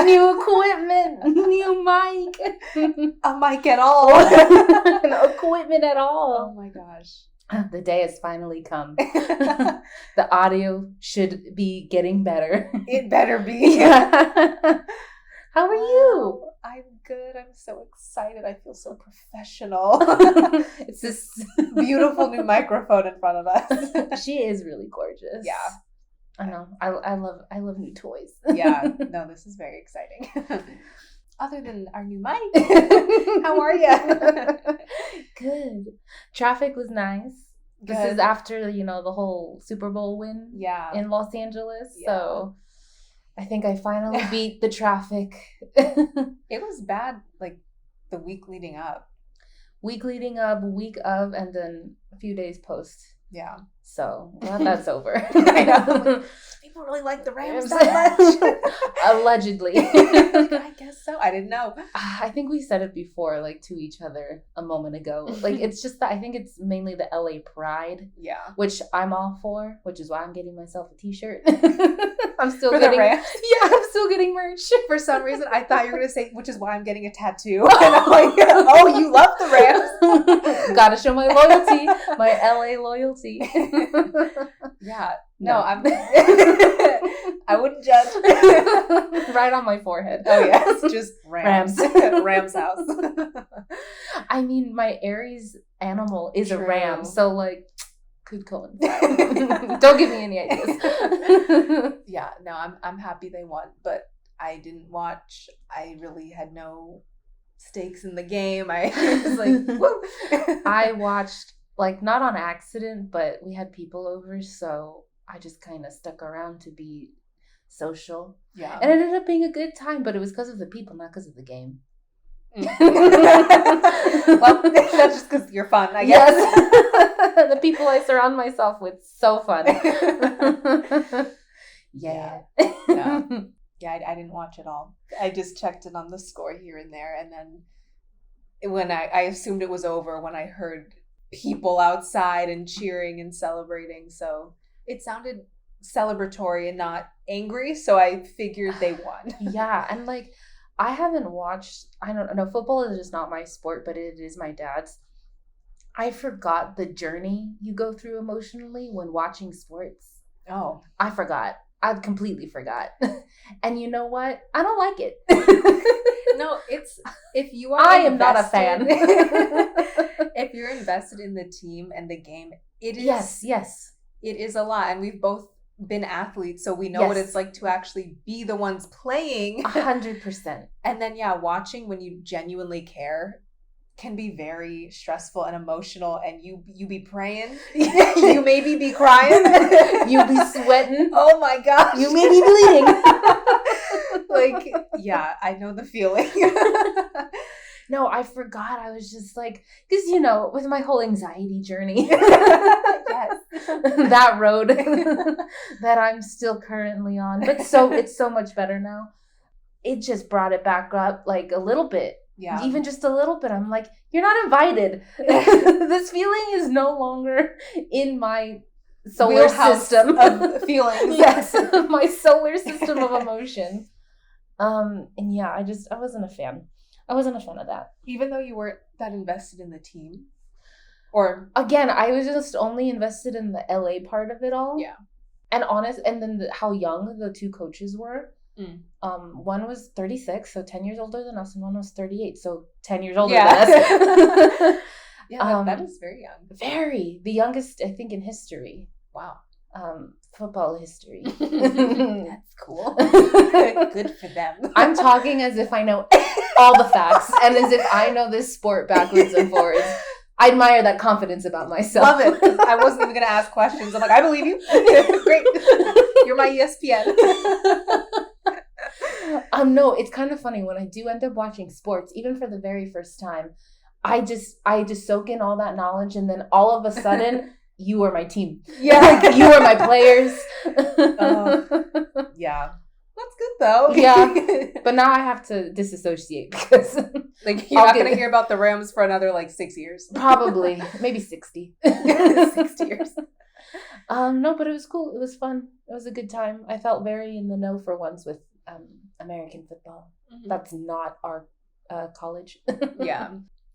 New equipment, new mic. A mic at all. No equipment at all. Oh my gosh. The day has finally come. The audio should be getting better. It better be. Yeah. How are you? I'm good. I'm so excited. I feel so professional. It's this beautiful new microphone in front of us. She is really gorgeous. Yeah. I know. I love new toys. Yeah. No, this is very exciting. Other than our new mic, how are you? Good. Traffic was nice. Good. This is after, the whole Super Bowl win in Los Angeles. Yeah. So I think I finally beat the traffic. It was bad, like, the week leading up. Week leading up, week of, and then a few days post. Yeah. So, that's over. I know. People really like the Rams that much. Allegedly. I guess so. I didn't know. I think we said it before, to each other a moment ago. It's just that I think it's mainly the LA pride. Yeah. Which I'm all for, which is why I'm getting myself a t-shirt. I'm still for getting the Rams? Yeah, I'm still getting merch. For some reason, I thought you were going to say, which is why I'm getting a tattoo. And I'm like, oh, you love the Rams. Gotta show my loyalty, my LA loyalty. Yeah. No, I wouldn't judge. Right on my forehead. Oh, yes. Just Rams. Rams house. I mean, my Aries animal is True. a ram. So, could coincide. Don't give me any ideas. Yeah. No, I'm happy they won. But I didn't watch. I really had no stakes in the game. I was like, woo. I watched, not on accident, but we had people over, so I just kind of stuck around to be social. Yeah. And it ended up being a good time, but it was because of the people, not because of the game. Well, that's just because you're fun, I guess. Yes. The people I surround myself with, so fun. Yeah. No. Yeah, I didn't watch it all. I just checked in on the score here and there, and then when I assumed it was over when I heard people outside and cheering and celebrating, so it sounded celebratory and not angry, so I figured they won. Yeah, and I haven't watched, I don't know, football is just not my sport, but it is my dad's. I forgot the journey you go through emotionally when watching sports. Oh. I forgot. I completely forgot. And you know what? I don't like it. No, it's, if you are I am not a fan. If you're invested in the team and the game, it is. Yes. It is a lot. And we've both been athletes, so we know what it's like to actually be the ones playing. 100%. And then, watching when you genuinely care can be very stressful and emotional, and you be praying. You maybe be crying. You be sweating. Oh my gosh. You may be bleeding. I know the feeling. No, I forgot. I was just because, with my whole anxiety journey. Yes. That road that I'm still currently on. But it's so much better now. It just brought it back up a little bit. Yeah. Even just a little bit. I'm like, you're not invited. This feeling is no longer in my solar wheelhouse system of feelings. Yes, my solar system of emotions. And yeah, I wasn't a fan. I wasn't a fan of that. Even though you weren't that invested in the team? Or again, I was just only invested in the LA part of it all. Yeah. And then how young the two coaches were. Mm. One was 36, so 10 years older than us, and one was 38, so 10 years older than us. Yeah, that is very young. Very. The youngest, I think, in history. Wow. Football history. That's cool. Good for them. I'm talking as if I know all the facts, and as if I know this sport backwards and forwards. I admire that confidence about myself. Love it. I wasn't even going to ask questions. I'm like, I believe you. Great. You're my ESPN. No, it's kind of funny when I do end up watching sports, even for the very first time, I just soak in all that knowledge, and then all of a sudden you are my team. Yeah. You are my players. Yeah. That's good though. Yeah. But now I have to disassociate because you're not going to hear about the Rams for another 6 years. Probably. Maybe 60. 60 years. No, but it was cool. It was fun. It was a good time. I felt very in the know for once with American football. Mm-hmm. That's not our college. Yeah.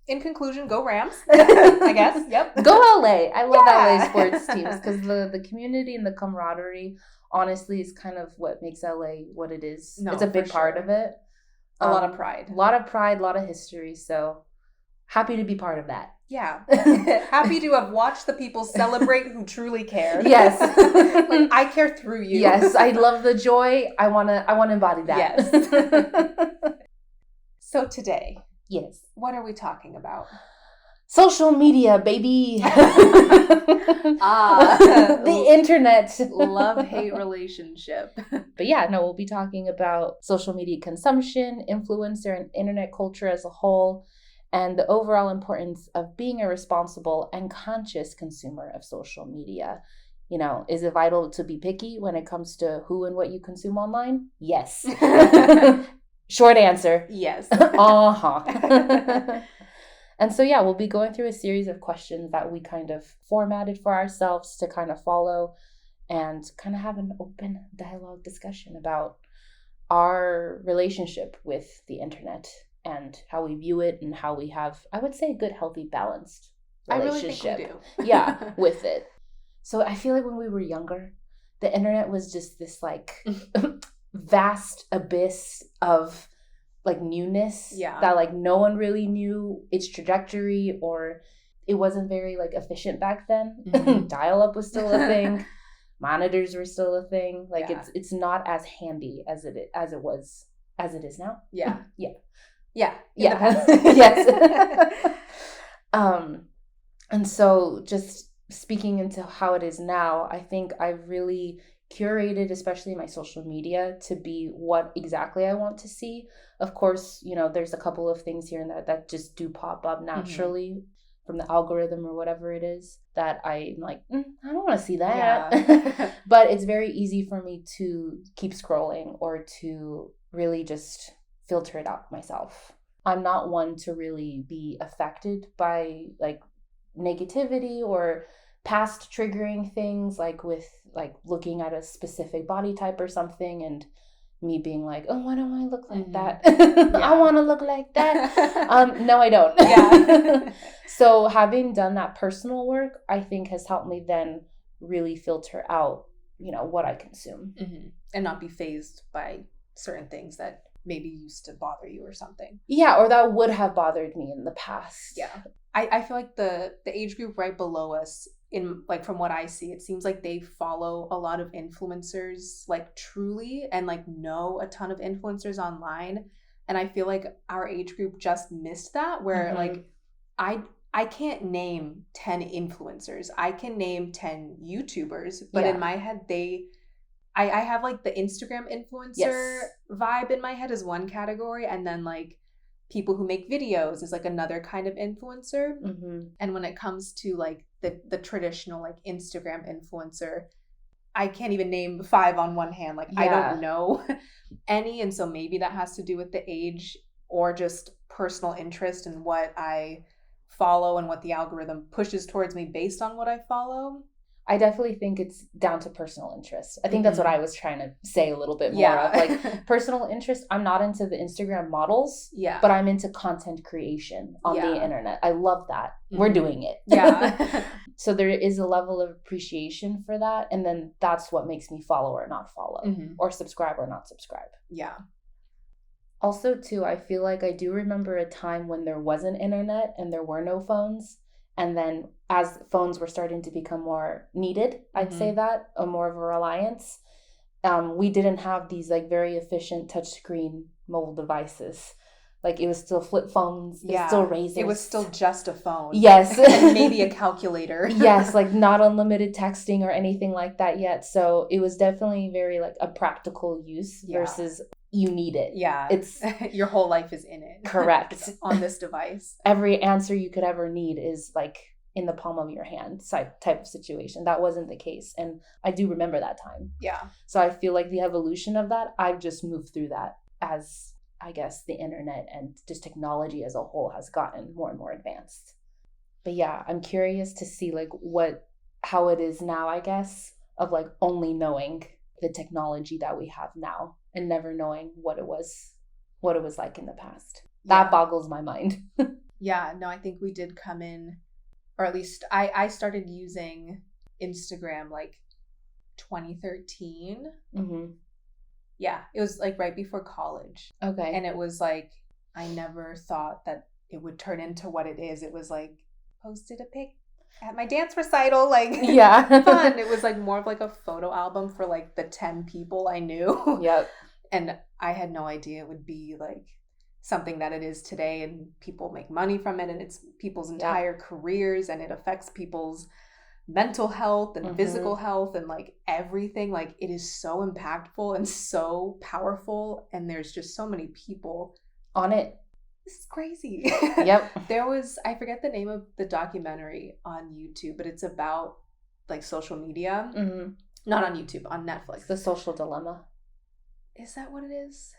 In conclusion, go Rams, I guess. Yep. Go LA. I love LA sports teams because the community and the camaraderie, honestly, is kind of what makes LA what it is. No, it's a big part of it. A lot of pride. A lot of pride, a lot of history. So happy to be part of that. Yeah. Happy to have watched the people celebrate who truly care. Yes. Like, I care through you. Yes. I love the joy. I wanna embody that. Yes. So today. Yes. What are we talking about? Social media, baby. The internet. Love-hate relationship. But yeah, no, we'll be talking about social media consumption, influencer, and internet culture as a whole, and the overall importance of being a responsible and conscious consumer of social media. You know, is it vital to be picky when it comes to who and what you consume online? Yes. Short answer. Yes. Uh-huh. And so, yeah, we'll be going through a series of questions that we kind of formatted for ourselves to kind of follow and kind of have an open dialogue discussion about our relationship with the internet and how we view it and how we have, I would say, a good, healthy, balanced relationship. I really think we do. Yeah, with it. So I feel like when we were younger, the internet was just this like vast abyss of like newness that like no one really knew its trajectory, or it wasn't very like efficient back then. Mm-hmm. Dial-up was still a thing. Monitors were still a thing. Like it's not as handy as it is now. Yeah. Yeah. Yeah. Yes. And so just speaking into how it is now, I think I've really curated, especially my social media, to be what exactly I want to see. Of course, you know, there's a couple of things here and there that just do pop up naturally from the algorithm or whatever it is that I'm like, I don't want to see that. Yeah. But it's very easy for me to keep scrolling or to really just filter it out myself. I'm not one to really be affected by like negativity or past triggering things, like with like looking at a specific body type or something and me being like, oh, why don't I look like that? I want to look like that. No, I don't. Yeah. So having done that personal work, I think has helped me then really filter out, you know, what I consume. Mm-hmm. And not be fazed by certain things that maybe used to bother you or something. Yeah, or that would have bothered me in the past. Yeah. I feel like the age group right below us, in like from what I see, it seems like they follow a lot of influencers like truly and like know a ton of influencers online. And I feel like our age group just missed that, where like I can't name 10 influencers. I can name 10 YouTubers, but in my head I have like the Instagram influencer vibe in my head as one category, and then like people who make videos is like another kind of influencer. And when it comes to like the traditional like Instagram influencer, I can't even name 5 on one hand. Like I don't know any, and so maybe that has to do with the age or just personal interest in what I follow and what the algorithm pushes towards me based on what I follow. I definitely think it's down to personal interest. I think that's what I was trying to say a little bit more of. Like personal interest, I'm not into the Instagram models, but I'm into content creation on the internet. I love that. We're doing it. Yeah. So there is a level of appreciation for that. And then that's what makes me follow or not follow, or subscribe or not subscribe. Yeah. Also, too, I feel like I do remember a time when there wasn't internet and there were no phones. And then as phones were starting to become more needed, I'd say that, more of a reliance, we didn't have these like very efficient touchscreen mobile devices. Like it was still flip phones, it was still razors. It was still just a phone. Yes. And maybe a calculator. Yes, like not unlimited texting or anything like that yet. So it was definitely very like a practical use versus you need it. Yeah. It's your whole life is in it. Correct. It's on this device. Every answer you could ever need is like in the palm of your hand type of situation. That wasn't the case. And I do remember that time. Yeah. So I feel like the evolution of that, I've just moved through that as I guess the internet and just technology as a whole has gotten more and more advanced. But yeah, I'm curious to see like how it is now, I guess, of like only knowing the technology that we have now and never knowing what it was like in the past. That boggles my mind. Yeah, no, I think we did come in, or at least I started using Instagram like 2013. Mm-hmm. Yeah, it was like right before college. Okay. And it was like, I never thought that it would turn into what it is. It was like, posted a pic at my dance recital, like, yeah, fun. It was like more of like a photo album for like the 10 people I knew. Yep. And I had no idea it would be like something that it is today, and people make money from it, and it's people's entire careers, and it affects people's mental health and physical health and like everything. Like, it is so impactful and so powerful, and there's just so many people on it. This is crazy. Yep. There was, I forget the name of the documentary on YouTube, but it's about like social media. Mm-hmm. Not on YouTube, on Netflix. The Social Dilemma. Is that what it is?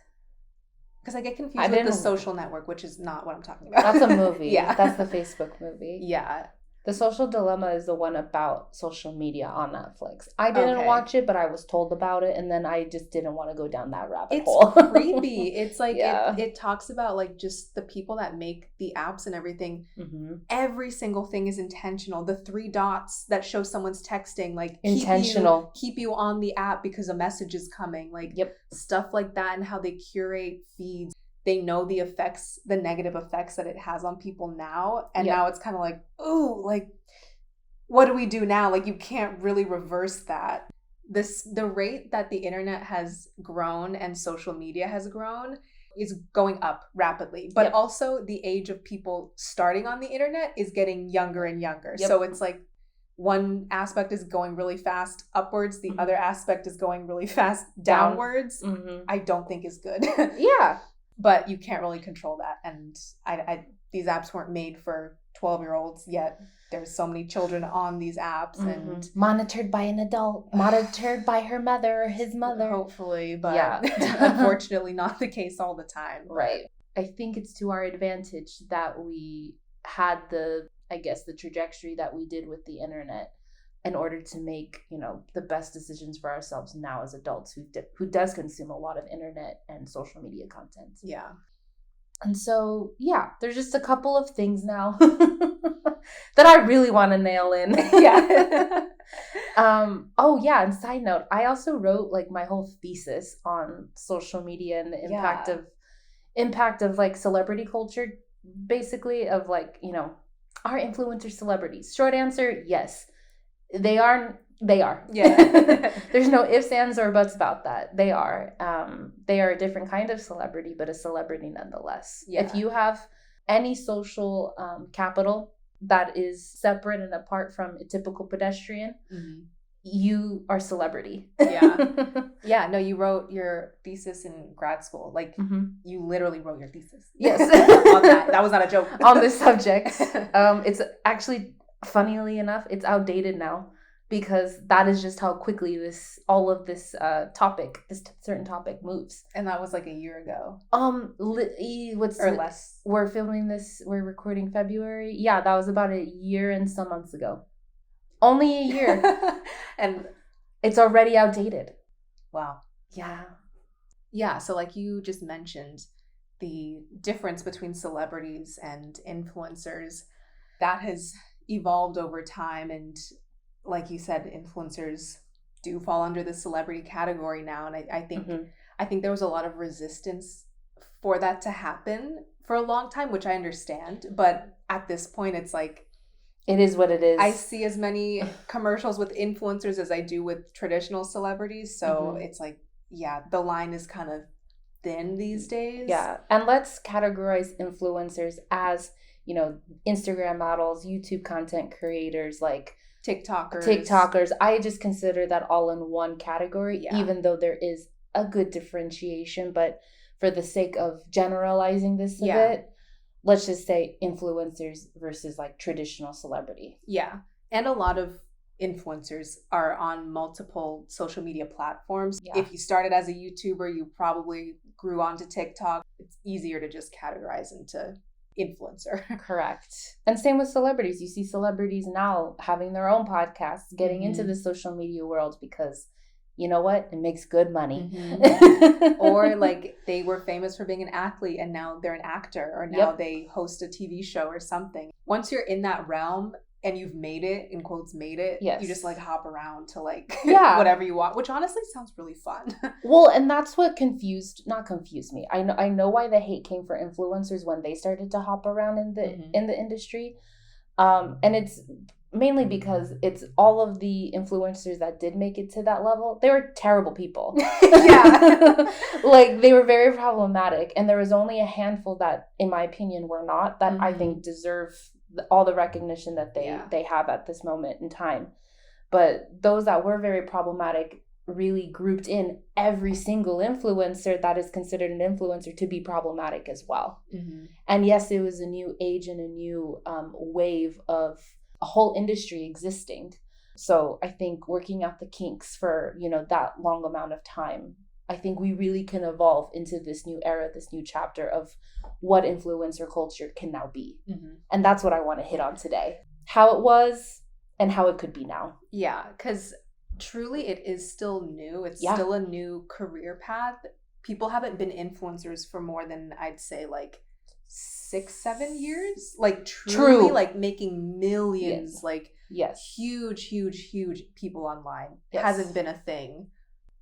Because I get confused with The Social Network, which is not what I'm talking about. That's a movie. Yeah. That's the Facebook movie. Yeah. The Social Dilemma is the one about social media on Netflix. I didn't watch it, but I was told about it, and then I just didn't want to go down that rabbit hole. It's creepy. It's like, it talks about like just the people that make the apps and everything. Mm-hmm. Every single thing is intentional. The 3 dots that show someone's texting, like, intentional. Keep you on the app because a message is coming. Like, stuff like that, and how they curate feeds. They know the negative effects that it has on people now. And now it's kind of like, ooh, like, what do we do now? Like, you can't really reverse that. The rate that the internet has grown and social media has grown is going up rapidly. But also the age of people starting on the internet is getting younger and younger. So it's like one aspect is going really fast upwards. The other aspect is going really fast downwards. Mm-hmm. I don't think is good. Yeah. But you can't really control that. And these apps weren't made for 12-year-olds yet. There's so many children on these apps and monitored by an adult, monitored by her mother or his mother. Hopefully, but unfortunately not the case all the time. Right. I think it's to our advantage that we had the trajectory that we did with the internet in order to make, the best decisions for ourselves now as adults who does consume a lot of internet and social media content. Yeah. And so, there's just a couple of things now that I really want to nail in. Yeah. And side note, I also wrote like my whole thesis on social media and the impact of like celebrity culture, basically, of like, are influencer celebrities? Short answer, yes. They are. Yeah. There's no ifs, ands, or buts about that. They are. They are a different kind of celebrity, but a celebrity nonetheless. Yeah. If you have any social capital that is separate and apart from a typical pedestrian, you are celebrity. Yeah. No, you wrote your thesis in grad school. Like, you literally wrote your thesis. Yes. On that. That was not a joke. On this subject. It's actually, funnily enough, it's outdated now, because that is just how quickly this certain topic moves. And that was like a year ago. Less. We're recording February. Yeah, that was about a year and some months ago. Only a year. And it's already outdated. Wow. Yeah. Yeah, so like you just mentioned, the difference between celebrities and influencers, that has evolved over time. And like you said, influencers do fall under the celebrity category now. And I think there was a lot of resistance for that to happen for a long time, which I understand. But at this point, it's like, it is what it is. I see as many commercials with influencers as I do with traditional celebrities. So it's like, the line is kind of thin these days. Yeah. And let's categorize influencers as, Instagram models, YouTube content creators, like TikTokers. I just consider that all in one category, even though there is a good differentiation. But for the sake of generalizing this a bit, let's just say influencers versus like traditional celebrity. Yeah. And a lot of influencers are on multiple social media platforms. Yeah. If you started as a YouTuber, you probably grew onto TikTok. It's easier to just categorize into influencer. Correct. And same with celebrities. You see celebrities now having their own podcasts, getting into the social media world because, you know what? It makes good money. Or like they were famous for being an athlete and now they're an actor, or now they host a TV show or something. Once you're in that realm and you've made it, in quotes, made it, you just like hop around to like whatever you want, which honestly sounds really fun. Well, and that's what not confused me. I know why the hate came for influencers when they started to hop around in the industry. And it's mainly because it's all of the influencers that did make it to that level. They were terrible people. Like they were very problematic. And there was only a handful that, in my opinion, were not, that I think deserve all the recognition that they have at this moment in time. But those that were very problematic really grouped in every single influencer that is considered an influencer to be problematic as well. And yes, it was a new age and a new wave of a whole industry existing. So I think working out the kinks for, that long amount of time, I think we really can evolve into this new era, this new chapter of what influencer culture can now be. And that's what I want to hit on today. How it was and how it could be now. Yeah, because truly it is still new. It's still a new career path. People haven't been influencers for more than, I'd say, like 6-7 years. Like truly like making millions, like huge people online. It hasn't been a thing.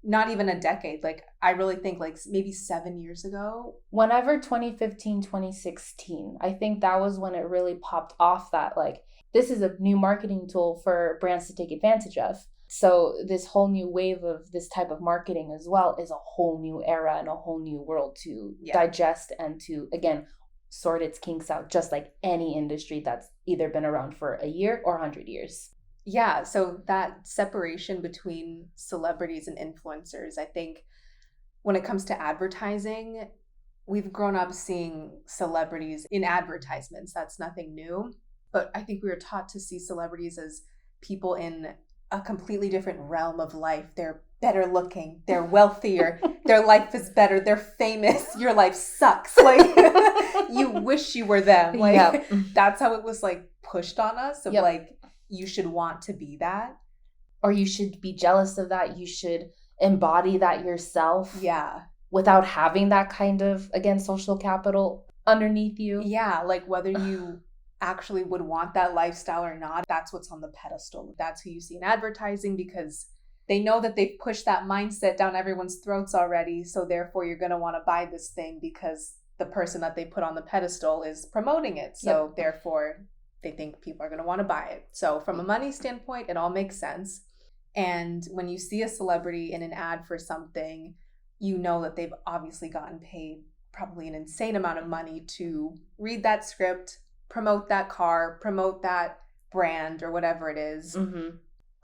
Not even a decade. Like I really think like maybe 7 years ago. Whenever 2015, 2016, I think that was when it really popped off that like, this is a new marketing tool for brands to take advantage of. So this whole new wave of this type of marketing as well is a whole new era and a whole new world to digest and to, again, sort its kinks out, just like any industry that's either been around for a year or 100 years. Yeah, so that separation between celebrities and influencers, I think when it comes to advertising, we've grown up seeing celebrities in advertisements. That's nothing new. But I think we were taught to see celebrities as people in a completely different realm of life. They're better looking, they're wealthier, their life is better, they're famous, your life sucks. Like you wish you were them. Like that's how it was like pushed on us of like, you should want to be that. Or you should be jealous of that. You should embody that yourself. Yeah. Without having that kind of, again, social capital underneath you. Yeah. Like whether you actually would want that lifestyle or not, that's what's on the pedestal. That's who you see in advertising because they know that they've pushed that mindset down everyone's throats already. So therefore you're going to want to buy this thing because the person that they put on the pedestal is promoting it. So therefore they think people are going to want to buy it. So from a money standpoint, it all makes sense. And when you see a celebrity in an ad for something, you know that they've obviously gotten paid probably an insane amount of money to read that script, promote that car, promote that brand or whatever it is.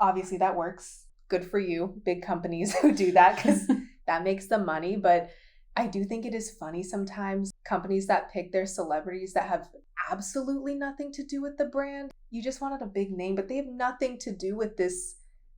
Obviously that works. Good for you, big companies who do that because that makes them money. But I do think it is funny sometimes, companies that pick their celebrities that have absolutely nothing to do with the brand. You just wanted a big name, but they have nothing to do with this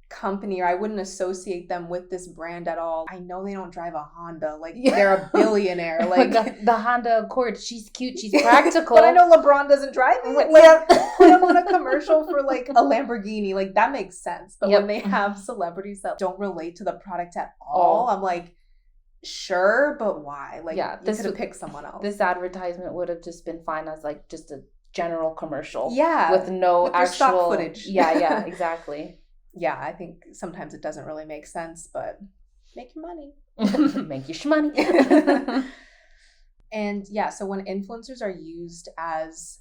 company, or I wouldn't associate them with this brand at all. I know they don't drive a Honda. Like they're a billionaire. Like the Honda Accord, she's cute, she's practical. But I know LeBron doesn't drive it. Like put him on a commercial for like a Lamborghini. Like that makes sense. But when they have celebrities that don't relate to the product at all, I'm like, sure, but why? Like you could have picked someone else. This advertisement would have just been fine as like just a general commercial. Yeah. With no actual stock footage. Yeah, exactly. Yeah, I think sometimes it doesn't really make sense, but make your money. Make your shmoney. And yeah, so when influencers are used as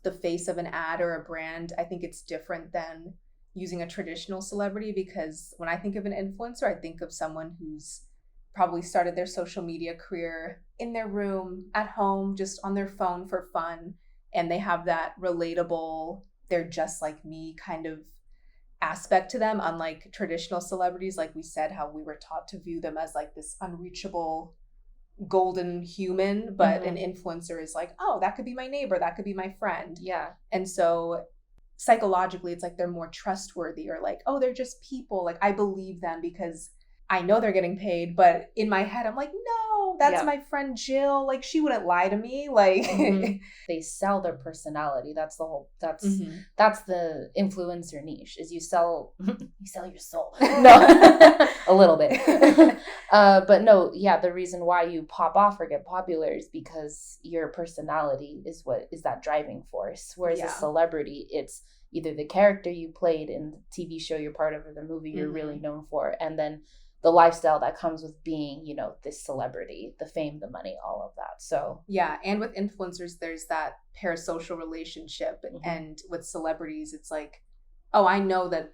the face of an ad or a brand, I think it's different than using a traditional celebrity, because when I think of an influencer, I think of someone who's probably started their social media career in their room, at home, just on their phone for fun. And they have that relatable, they're just like me kind of aspect to them, unlike traditional celebrities. Like we said, how we were taught to view them as like this unreachable golden human, but an influencer is like, oh, that could be my neighbor, that could be my friend. Yeah. And so psychologically it's like they're more trustworthy, or like, oh, they're just people, like I believe them because I know they're getting paid. But in my head I'm like, no, that's my friend Jill. Like, she wouldn't lie to me. Like, they sell their personality. That's the whole, that's the influencer niche, is you sell your soul. No, a little bit. But no, yeah, the reason why you pop off or get popular is because your personality is what is that driving force. Whereas a celebrity, it's either the character you played in the TV show you're part of or the movie you're really known for, and then the lifestyle that comes with being, you know, this celebrity, the fame, the money, all of that. So yeah, and with influencers, there's that parasocial relationship, and with celebrities, it's like, oh, I know that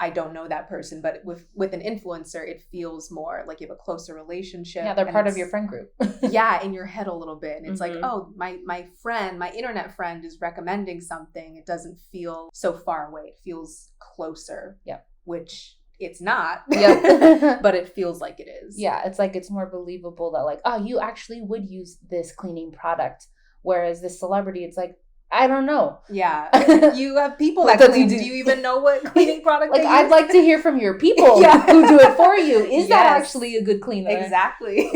I don't know that person, but with an influencer, it feels more like you have a closer relationship. Yeah, they're part of your friend group. Yeah, in your head a little bit. And it's like, oh, my friend, my internet friend is recommending something. It doesn't feel so far away. It feels closer. Yeah. Which it's not. Yeah. But it feels like it is. Yeah, it's like it's more believable that like, oh, you actually would use this cleaning product. Whereas this celebrity, it's like, I don't know. Yeah. You have people that clean. Do you even know what cleaning product like, they I'd use? like to hear from your people who do it for you. Is that actually a good cleaner? Exactly.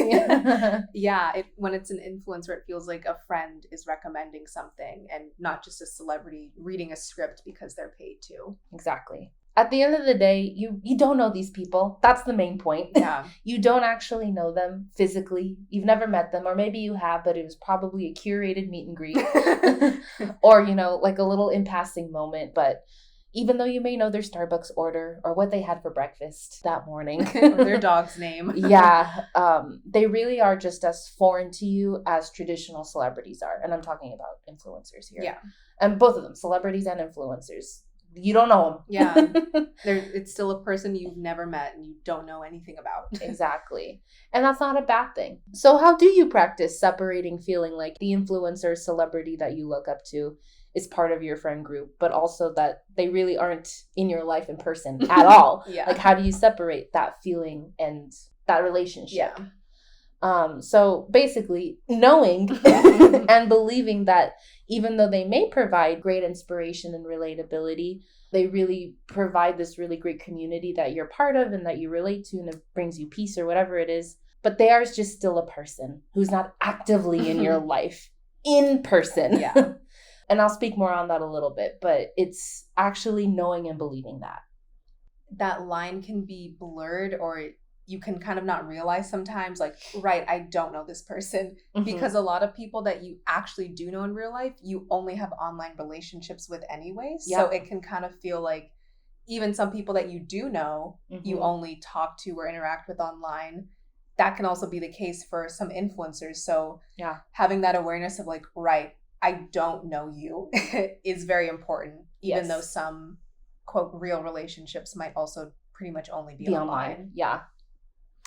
Yeah. When it's an influencer, it feels like a friend is recommending something and not just a celebrity reading a script because they're paid to. Exactly. At the end of the day, you don't know these people. That's the main point. Yeah. You don't actually know them physically. You've never met them, or maybe you have, but it was probably a curated meet and greet. Or, you know, like a little in passing moment. But even though you may know their Starbucks order or what they had for breakfast that morning. Or their dog's name. Yeah. They really are just as foreign to you as traditional celebrities are. And I'm talking about influencers here. Yeah. And both of them, celebrities and influencers. You don't know them. Yeah. It's still a person you've never met and you don't know anything about. Exactly. And that's not a bad thing. So how do you practice separating feeling like the influencer celebrity that you look up to is part of your friend group, but also that they really aren't in your life in person at all? Yeah. Like, how do you separate that feeling and that relationship? Yeah. So basically knowing and believing that even though they may provide great inspiration and relatability, they really provide this really great community that you're part of and that you relate to, and it brings you peace or whatever it is. But they are just still a person who's not actively in your life in person. Yeah. And I'll speak more on that a little bit, but it's actually knowing and believing that. That line can be blurred, or you can kind of not realize sometimes, like, right, I don't know this person, because a lot of people that you actually do know in real life, you only have online relationships with anyway. So it can kind of feel like even some people that you do know, you only talk to or interact with online. That can also be the case for some influencers. So having that awareness of like, right, I don't know you is very important, even though some quote real relationships might also pretty much only be online. Yeah.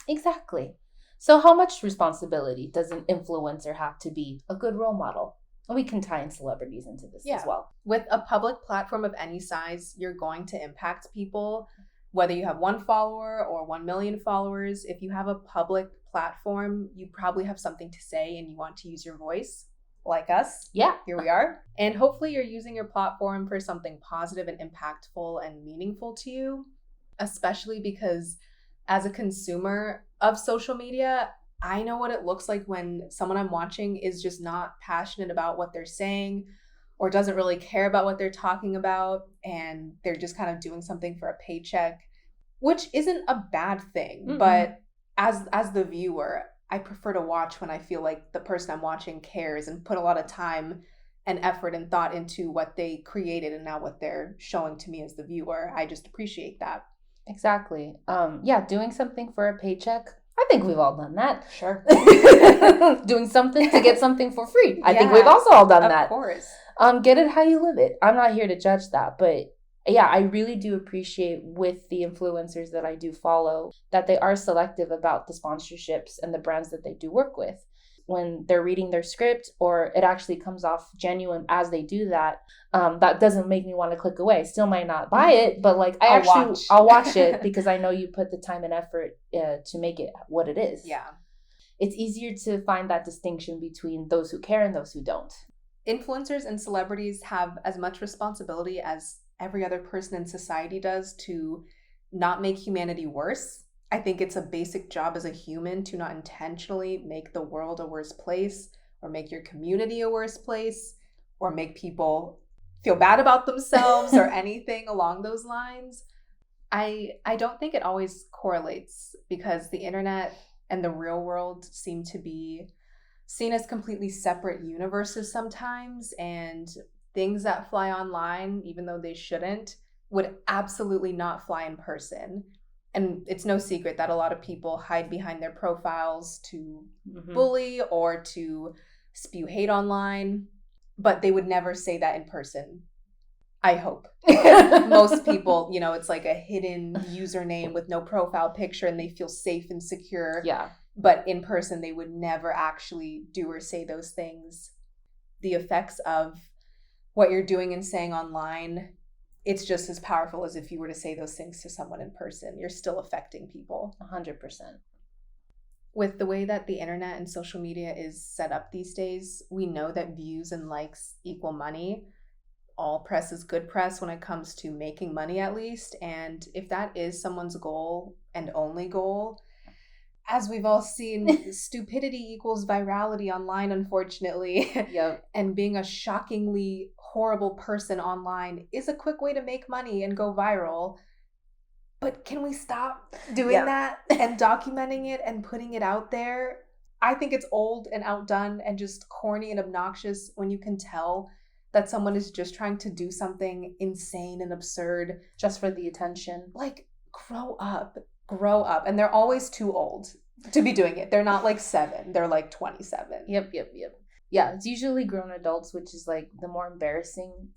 Exactly. So how much responsibility does an influencer have to be a good role model? And we can tie in celebrities into this as well. With a public platform of any size, you're going to impact people, whether you have 1 follower or 1 million followers. If you have a public platform, you probably have something to say and you want to use your voice, like us. Yeah. Here we are. And hopefully you're using your platform for something positive and impactful and meaningful to you, especially because as a consumer of social media, I know what it looks like when someone I'm watching is just not passionate about what they're saying or doesn't really care about what they're talking about, and they're just kind of doing something for a paycheck, which isn't a bad thing. But as the viewer, I prefer to watch when I feel like the person I'm watching cares and put a lot of time and effort and thought into what they created and now what they're showing to me as the viewer. I just appreciate that. Exactly. Doing something for a paycheck. I think we've all done that. Sure. Doing something to get something for free. I think we've also all done that. Of course. Get it how you live it. I'm not here to judge that, but yeah, I really do appreciate with the influencers that I do follow that they are selective about the sponsorships and the brands that they do work with. When they're reading their script or it actually comes off genuine as they do that, that doesn't make me want to click away. Still might not buy it, but like I'll watch it because I know you put the time and effort to make it what it is. Yeah. It's easier to find that distinction between those who care and those who don't. Influencers and celebrities have as much responsibility as every other person in society does to not make humanity worse. I think it's a basic job as a human to not intentionally make the world a worse place or make your community a worse place or make people feel bad about themselves or anything along those lines. I don't think it always correlates because the internet and the real world seem to be seen as completely separate universes sometimes, and things that fly online, even though they shouldn't, would absolutely not fly in person. And it's no secret that a lot of people hide behind their profiles to bully or to spew hate online, but they would never say that in person. I hope. Most people, you know, it's like a hidden username with no profile picture and they feel safe and secure. Yeah. But in person, they would never actually do or say those things. The effects of what you're doing and saying online, it's just as powerful as if you were to say those things to someone in person. You're still affecting people. 100%. With the way that the internet and social media is set up these days, we know that views and likes equal money. All press is good press when it comes to making money, at least. And if that is someone's goal and only goal, as we've all seen, stupidity equals virality online, unfortunately. Yep. And being a shockingly horrible person online is a quick way to make money and go viral. But can we stop doing that and documenting it and putting it out there? I think it's old and outdone and just corny and obnoxious when you can tell that someone is just trying to do something insane and absurd. Just for the attention. Like, grow up. And they're always too old to be doing it. They're not like 7. They're like 27. Yep. Yeah, it's usually grown adults, which is like the more embarrassing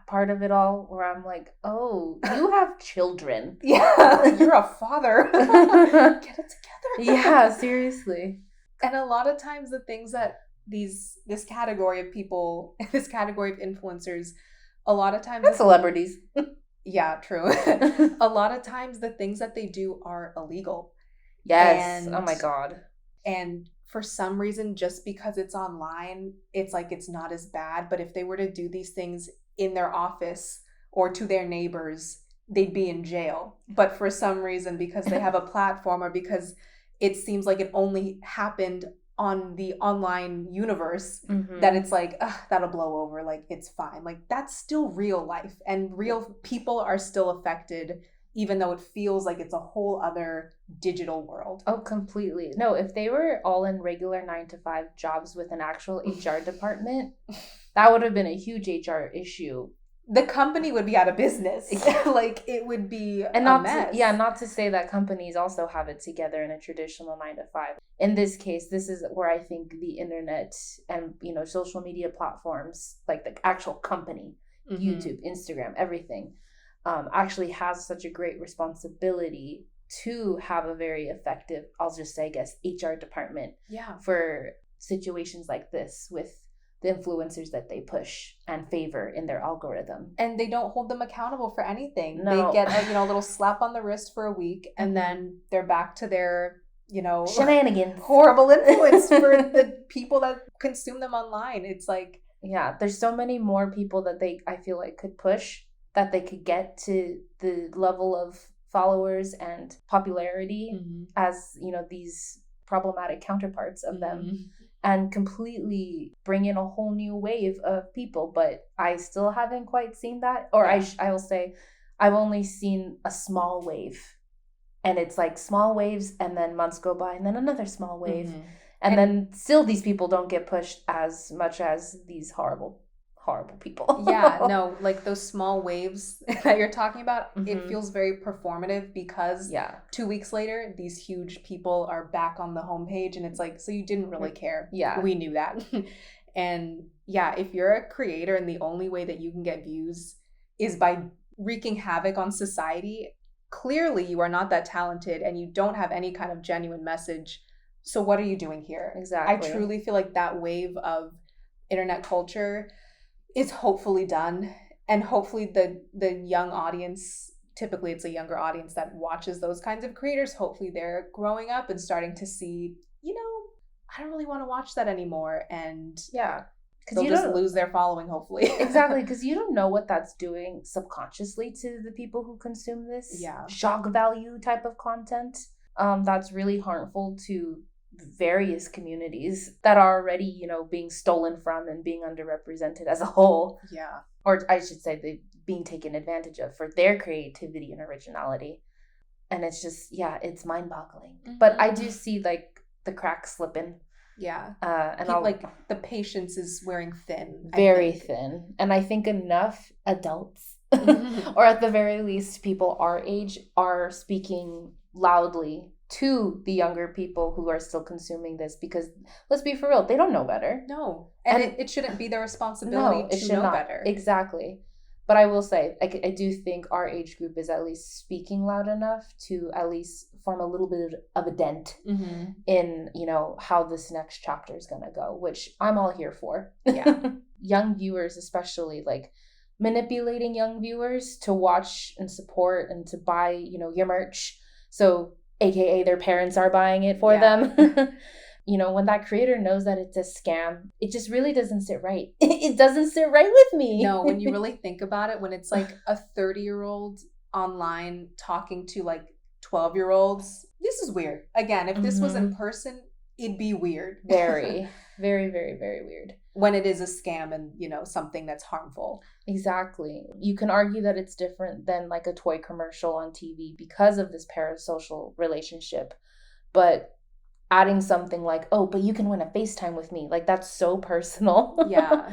part of it all, where I'm like, oh, you have children. Yeah, you're a father. Get it together. Yeah, seriously. And a lot of times the things that this category of people, this category of influencers, a lot of times... And celebrities. Yeah, true. A lot of times the things that they do are illegal. Yes. Oh my God. And for some reason, just because it's online, it's like it's not as bad. But if they were to do these things in their office or to their neighbors, they'd be in jail. But for some reason, because they have a platform or because it seems like it only happened on the online universe, that it's like, that'll blow over. Like, it's fine. Like, that's still real life. And real people are still affected, even though it feels like it's a whole other digital world. Oh, completely. No, if they were all in regular 9-to-5 jobs with an actual HR department, that would have been a huge HR issue. The company would be out of business. Like, it would be and a mess. Not to say that companies also have it together in a traditional 9-to-5. In this case, this is where I think the internet and, you know, social media platforms, like the actual company, YouTube, Instagram, everything, actually has such a great responsibility to have a very effective, I'll just say, I guess, HR department for situations like this with the influencers that they push and favor in their algorithm. And they don't hold them accountable for anything. No. They get a little slap on the wrist for a week and then they're back to their, shenanigans. Horrible influence for the people that consume them online. It's like... Yeah, there's so many more people that I feel like could push, that they could get to the level of followers and popularity as, these problematic counterparts of them. And completely bring in a whole new wave of people. But I still haven't quite seen that. Or I will say, I've only seen a small wave. And it's like small waves, and then months go by, and then another small wave. And then still these people don't get pushed as much as these horrible people. Yeah, no, like those small waves that you're talking about, it feels very performative because 2 weeks later, these huge people are back on the homepage and it's like, so you didn't really care. Yeah. We knew that. And if you're a creator and the only way that you can get views is by wreaking havoc on society, clearly you are not that talented and you don't have any kind of genuine message. So what are you doing here? Exactly. I truly feel like that wave of internet culture is hopefully done, and hopefully the young audience, typically it's a younger audience that watches those kinds of creators, hopefully they're growing up and starting to see, I don't really want to watch that anymore, and they'll just lose their following, hopefully. Exactly, because you don't know what that's doing subconsciously to the people who consume this shock value type of content. that's really harmful to various communities that are already, you know, being stolen from and being underrepresented as a whole. Yeah. Or I should say they're being taken advantage of for their creativity and originality. And it's just, yeah, it's mind-boggling. But I do see, like, the cracks slipping. Yeah. And like, the patience is wearing thin. Very thin. And I think enough adults, or at the very least, people our age, are speaking loudly to the younger people who are still consuming this, because let's be for real, they don't know better. No. And it shouldn't be their responsibility to know better. Exactly. But I will say, I do think our age group is at least speaking loud enough to at least form a little bit of a dent in, you know, how this next chapter is going to go, which I'm all here for. Yeah. Young viewers, especially, like, manipulating young viewers to watch and support and to buy, you know, your merch. So, AKA their parents are buying it for them. You know, when that creator knows that it's a scam, it just really doesn't sit right. It doesn't sit right with me. No, when you really think about it, when it's like a 30-year-old online talking to like 12-year-olds, this is weird. Again, if this was in person, it'd be weird. Very, very, very, very weird. When it is a scam and, you know, something that's harmful. Exactly. You can argue that it's different than like a toy commercial on TV because of this parasocial relationship. But adding something like, oh, but you can win a FaceTime with me, like, that's so personal. Yeah.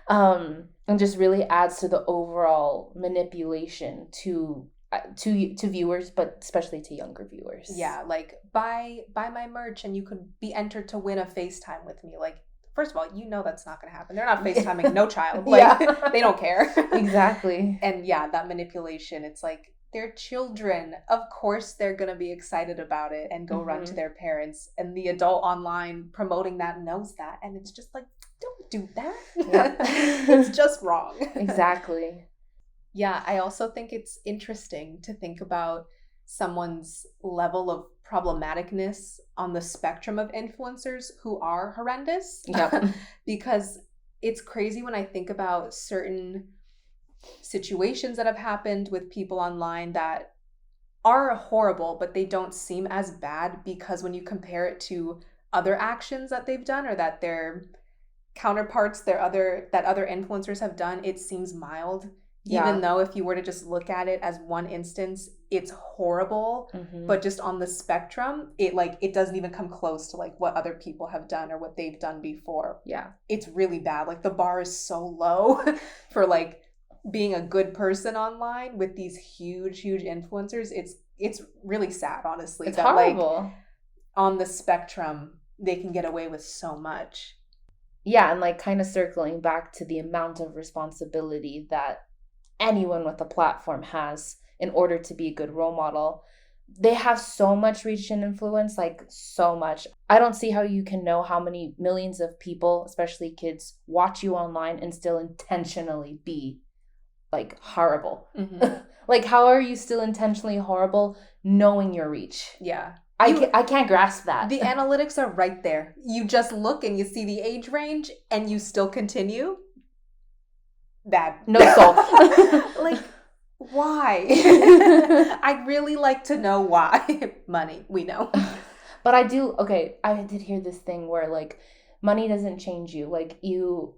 And just really adds to the overall manipulation to viewers, but especially to younger viewers. Yeah, like, buy my merch and you could be entered to win a FaceTime with me. Like, first of all, you know that's not going to happen. They're not FaceTiming no child. Like, they don't care. Exactly. And yeah, that manipulation, it's like, they're children. Of course they're going to be excited about it and go run to their parents. And the adult online promoting that knows that. And it's just like, don't do that. Yeah. It's just wrong. Exactly. Yeah, I also think it's interesting to think about someone's level of problematicness on the spectrum of influencers who are horrendous. Yep. Because it's crazy when I think about certain situations that have happened with people online that are horrible, but they don't seem as bad, because when you compare it to other actions that they've done or that their counterparts, that other influencers have done, it seems mild. Yeah. Even though if you were to just look at it as one instance, it's horrible, but just on the spectrum, it doesn't even come close to like what other people have done or what they've done before. Yeah. It's really bad. Like, the bar is so low for like being a good person online with these huge influencers. It's really sad, honestly. It's horrible. Like, on the spectrum, they can get away with so much. Yeah, and like kind of circling back to the amount of responsibility that anyone with a platform has in order to be a good role model. They have so much reach and influence, like so much. I don't see how you can know how many millions of people, especially kids, watch you online and still intentionally be like horrible. Like, how are you still intentionally horrible knowing your reach? Yeah. I can't grasp that. The analytics are right there. You just look and you see the age range and you still continue. Bad. No soul. Like, why? I'd really like to know why. Money, we know. But I did hear this thing where like money doesn't change you. Like, you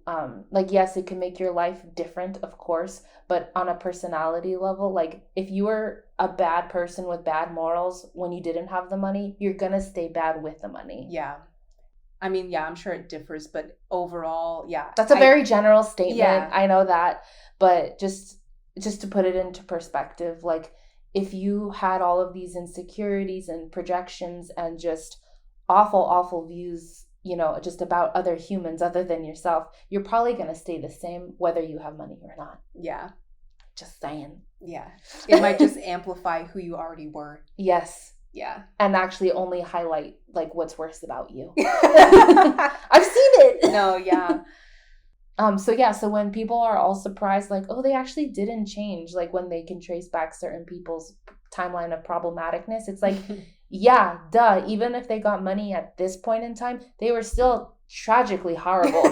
like, yes, it can make your life different, of course, but on a personality level, like, if you were a bad person with bad morals when you didn't have the money, you're gonna stay bad with the money. Yeah. I mean, yeah, I'm sure it differs, but overall, yeah. That's a very general statement. Yeah. I know that, but just to put it into perspective, like, if you had all of these insecurities and projections and just awful views, you know, just about other humans other than yourself, you're probably going to stay the same whether you have money or not. Yeah. Just saying. Yeah. It might just amplify who you already were. Yes. Yeah. And actually only highlight like what's worse about you. I've seen it. No, yeah. So when people are all surprised, like, oh, they actually didn't change, like when they can trace back certain people's timeline of problematicness, it's like, yeah, duh. Even if they got money at this point in time, they were still tragically horrible,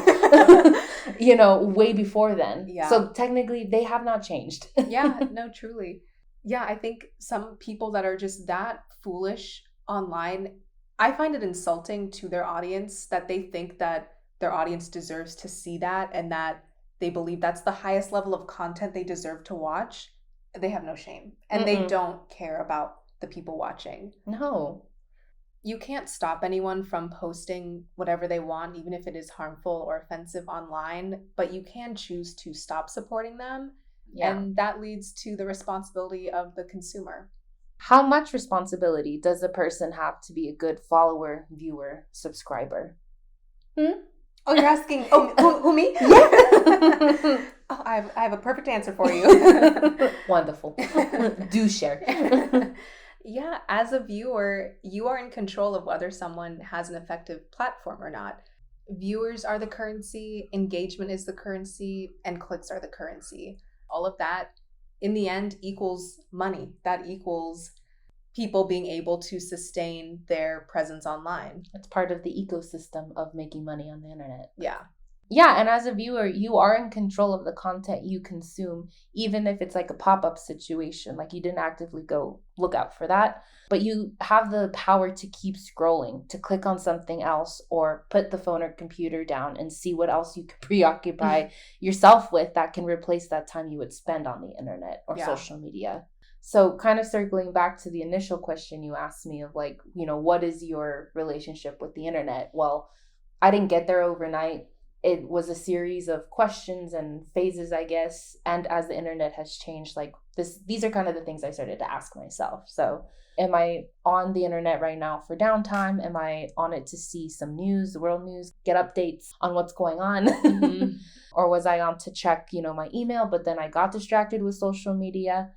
you know, way before then. Yeah. So technically they have not changed. Yeah, no, truly. Yeah, I think some people that are just that foolish online, I find it insulting to their audience that they think that their audience deserves to see that and that they believe that's the highest level of content they deserve to watch. They have no shame and they don't care about the people watching. No. You can't stop anyone from posting whatever they want, even if it is harmful or offensive online, but you can choose to stop supporting them. Yeah. And that leads to the responsibility of the consumer. How much responsibility does a person have to be a good follower, viewer, subscriber? Oh, you're asking who me? Yeah. Oh, I have a perfect answer for you. Wonderful. Do share. Yeah, as a viewer, you are in control of whether someone has an effective platform or not. Viewers are the currency, engagement is the currency, and clicks are the currency. All of that, in the end, equals money. That equals people being able to sustain their presence online. It's part of the ecosystem of making money on the internet. Yeah. Yeah, and as a viewer, you are in control of the content you consume, even if it's like a pop-up situation, like you didn't actively go look out for that, but you have the power to keep scrolling, to click on something else, or put the phone or computer down and see what else you could preoccupy yourself with that can replace that time you would spend on the internet or social media. So kind of circling back to the initial question you asked me of like, what is your relationship with the internet? Well, I didn't get there overnight. It was a series of questions and phases, I guess. And as the internet has changed, like these are kind of the things I started to ask myself. So am I on the internet right now for downtime? Am I on it to see some news, the world news, get updates on what's going on? Or was I on to check, my email, but then I got distracted with social media?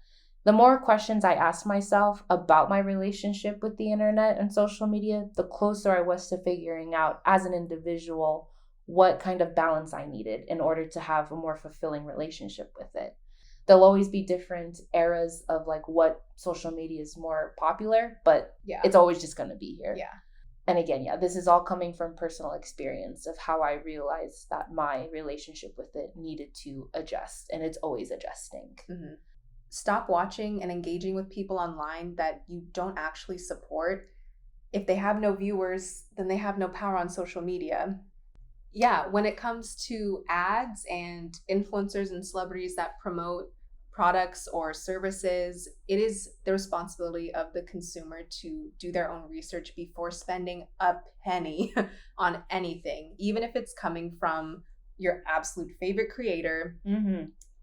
The more questions I asked myself about my relationship with the internet and social media, the closer I was to figuring out as an individual what kind of balance I needed in order to have a more fulfilling relationship with it. There'll always be different eras of like what social media is more popular, but it's always just going to be here. Yeah. And again, this is all coming from personal experience of how I realized that my relationship with it needed to adjust, and it's always adjusting. Mm-hmm. Stop watching and engaging with people online that you don't actually support. If they have no viewers, then they have no power on social media. Yeah, when it comes to ads and influencers and celebrities that promote products or services, it is the responsibility of the consumer to do their own research before spending a penny on anything, even if it's coming from your absolute favorite creator,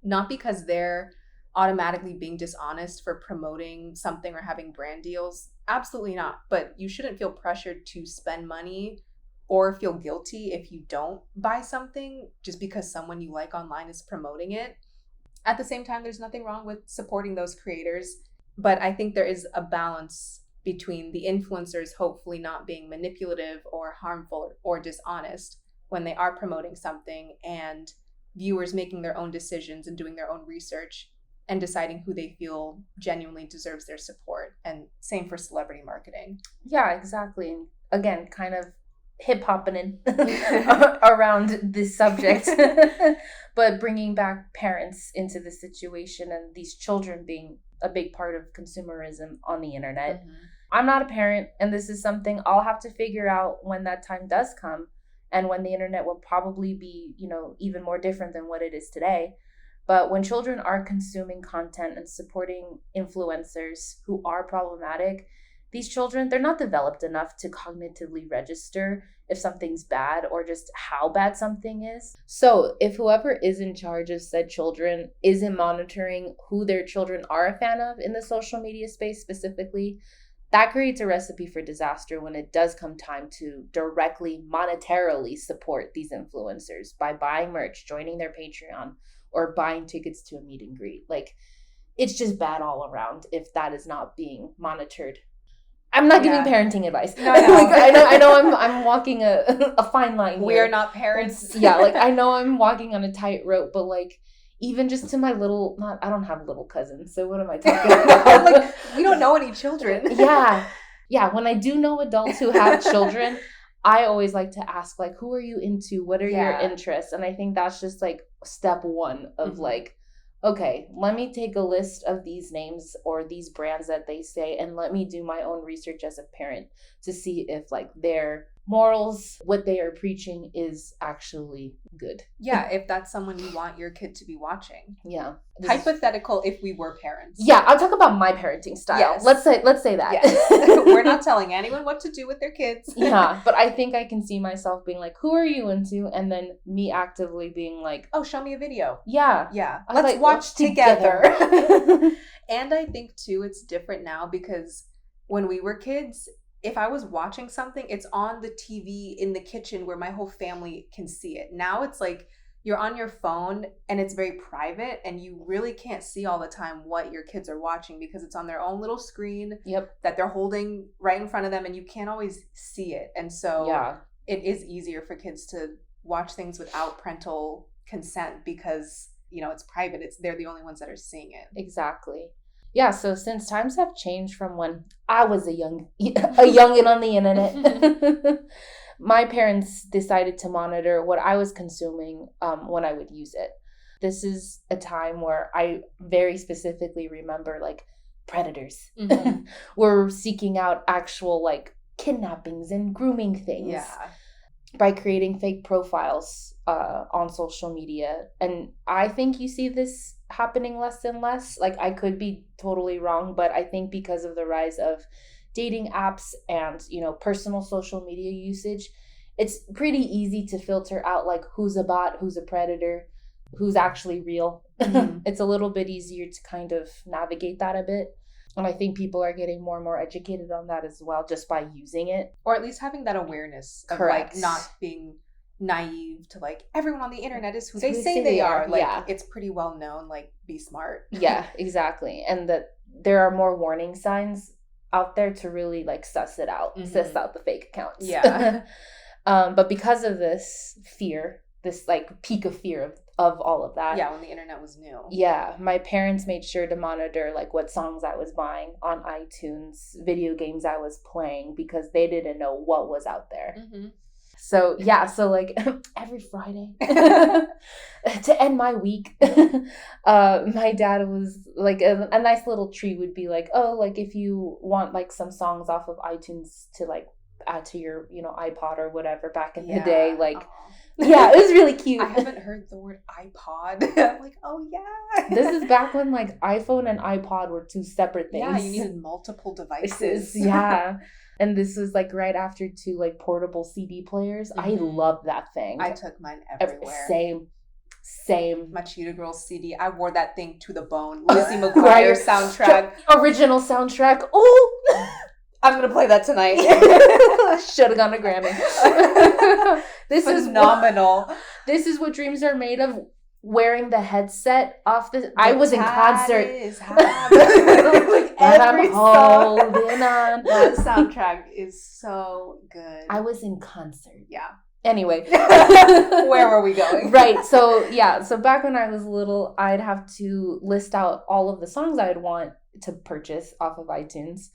not because they're automatically being dishonest for promoting something or having brand deals. Absolutely not. But you shouldn't feel pressured to spend money or feel guilty if you don't buy something just because someone you like online is promoting it. At the same time, there's nothing wrong with supporting those creators, but I think there is a balance between the influencers hopefully not being manipulative or harmful or dishonest when they are promoting something, and viewers making their own decisions and doing their own research and deciding who they feel genuinely deserves their support. And same for celebrity marketing. Yeah, exactly. Again, kind of hip-hopping in around this subject, but bringing back parents into the situation and these children being a big part of consumerism on the internet. I'm not a parent, and this is something I'll have to figure out when that time does come, and when the internet will probably be, even more different than what it is today. But when children are consuming content and supporting influencers who are problematic, these children, they're not developed enough to cognitively register if something's bad or just how bad something is. So if whoever is in charge of said children isn't monitoring who their children are a fan of in the social media space specifically, that creates a recipe for disaster when it does come time to directly monetarily support these influencers by buying merch, joining their Patreon, or buying tickets to a meet and greet. Like, it's just bad all around if that is not being monitored. I'm not giving parenting advice. No. I know I'm walking a fine line here. We are not parents. I know I'm walking on a tightrope, but even just to my I don't have little cousins, so what am I talking about? We don't know any children. Yeah. When I do know adults who have children, I always like to ask, who are you into? What are your interests? And I think that's just step one of okay, let me take a list of these names or these brands that they say, and let me do my own research as a parent to see if like their morals, what they are preaching is actually good. Yeah, if that's someone you want your kid to be watching. Yeah. Hypothetical if we were parents. Yeah, I'll talk about my parenting style. Yes. Let's say that. Yes. We're not telling anyone what to do with their kids. Yeah, but I think I can see myself being like, who are you into? And then me actively being like, oh, show me a video. Yeah. Yeah. Let's Let's watch together. And I think too, it's different now because when we were kids, if I was watching something, it's on the TV in the kitchen where my whole family can see it. Now it's like you're on your phone and it's very private and you really can't see all the time what your kids are watching because it's on their own little screen that they're holding right in front of them and you can't always see it. And so it is easier for kids to watch things without parental consent because, you know, it's private. They're the only ones that are seeing it. Exactly. Yeah, so since times have changed from when I was a youngin' on the internet, my parents decided to monitor what I was consuming when I would use it. This is a time where I very specifically remember like predators were seeking out actual like kidnappings and grooming things by creating fake profiles on social media. And I think you see this happening less and less. Like, I could be totally wrong, but I think because of the rise of dating apps and, you know, personal social media usage, it's pretty easy to filter out like who's a bot, who's a predator, who's actually real. It's a little bit easier to kind of navigate that a bit. And I think people are getting more and more educated on that as well, just by using it. Or at least having that awareness of like not being naive to like everyone on the internet is who they say they are. Like it's pretty well known, like be smart. Yeah, exactly. And that there are more warning signs out there to really like suss it out, suss out the fake accounts. Yeah. But because of this fear, this like peak of fear of all of that. Yeah, when the internet was new. Yeah, my parents made sure to monitor like what songs I was buying on iTunes, video games I was playing, because they didn't know what was out there. So yeah, so like every Friday to end my week, my dad was like a nice little treat would be like, oh, like if you want like some songs off of iTunes to like add to your, you know, iPod or whatever back in the day, like yeah, it was really cute. I haven't heard the word iPod. I'm like, oh yeah. This is back when like iPhone and iPod were two separate things. Yeah, you needed multiple devices. Yeah. And this was like right after two like portable CD players. I loved that thing. I took mine everywhere. Same. My Cheetah Girls CD. I wore that thing to the bone. Lizzie McGuire soundtrack. Original soundtrack. Oh, I'm going to play that tonight. Should have gone to Grammy. This is phenomenal. This is what dreams are made of. Wearing the headset off the I was in concert. Like every song. Holding on. That soundtrack is so good. I was in concert. Yeah. Anyway. Where were we going? Right. So yeah. So back when I was little, I'd have to list out all of the songs I would want to purchase off of iTunes.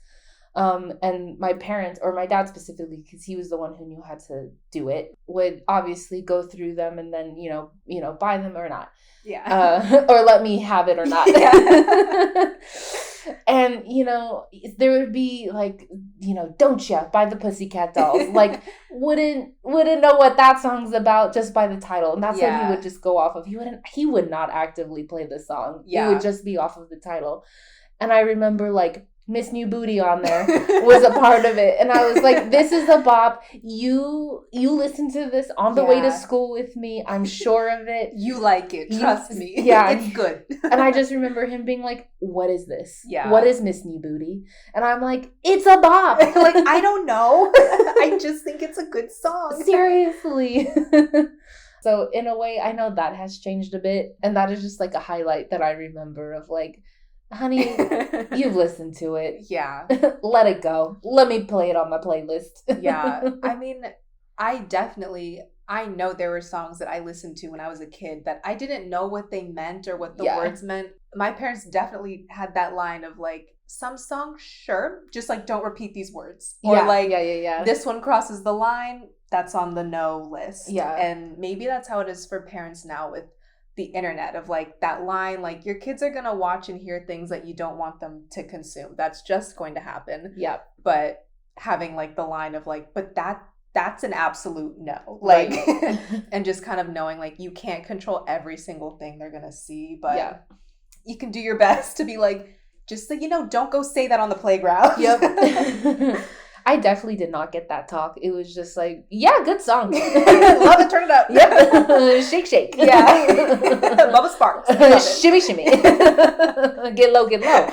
And my parents, or my dad specifically, because he was the one who knew how to do it, would obviously go through them and then, you know, buy them or not. Yeah. Or let me have it or not. Yeah. And, you know, there would be like, you know, Don't Ya by the Pussycat Dolls. Like, wouldn't know what that song's about just by the title. And that's what he would just go off of. He would not actively play the song. Yeah. It would just be off of the title. And I remember like Miss New Booty on there was a part of it. And I was like, this is a bop. You listen to this on the way to school with me. I'm sure of it. You like it. Trust me. Yeah. It's good. And I just remember him being like, what is this? Yeah. What is Miss New Booty? And I'm like, it's a bop. Like, I don't know. I just think it's a good song. Seriously. So in a way, I know that has changed a bit. And that is just like a highlight that I remember of like, honey, you've listened to it. Yeah. Let it go. Let me play it on my playlist. Yeah. I mean, I know there were songs that I listened to when I was a kid that I didn't know what they meant or what the words meant. My parents definitely had that line of like, some songs, sure, just like don't repeat these words. Or this one crosses the line, that's on the no list. Yeah. And maybe that's how it is for parents now with the internet of like that line, like your kids are going to watch and hear things that you don't want them to consume. That's just going to happen. Yep. But having like the line of like, but that's an absolute no. Like, right. And just kind of knowing like you can't control every single thing they're going to see, but you can do your best to be like, just so you know, don't go say that on the playground. Yep. I definitely did not get that talk. It was just like, yeah, good song. Love it, turn it up. Yep. Shake, shake. Yeah. Bubba Sparks. Shimmy, shimmy. Get low, get low.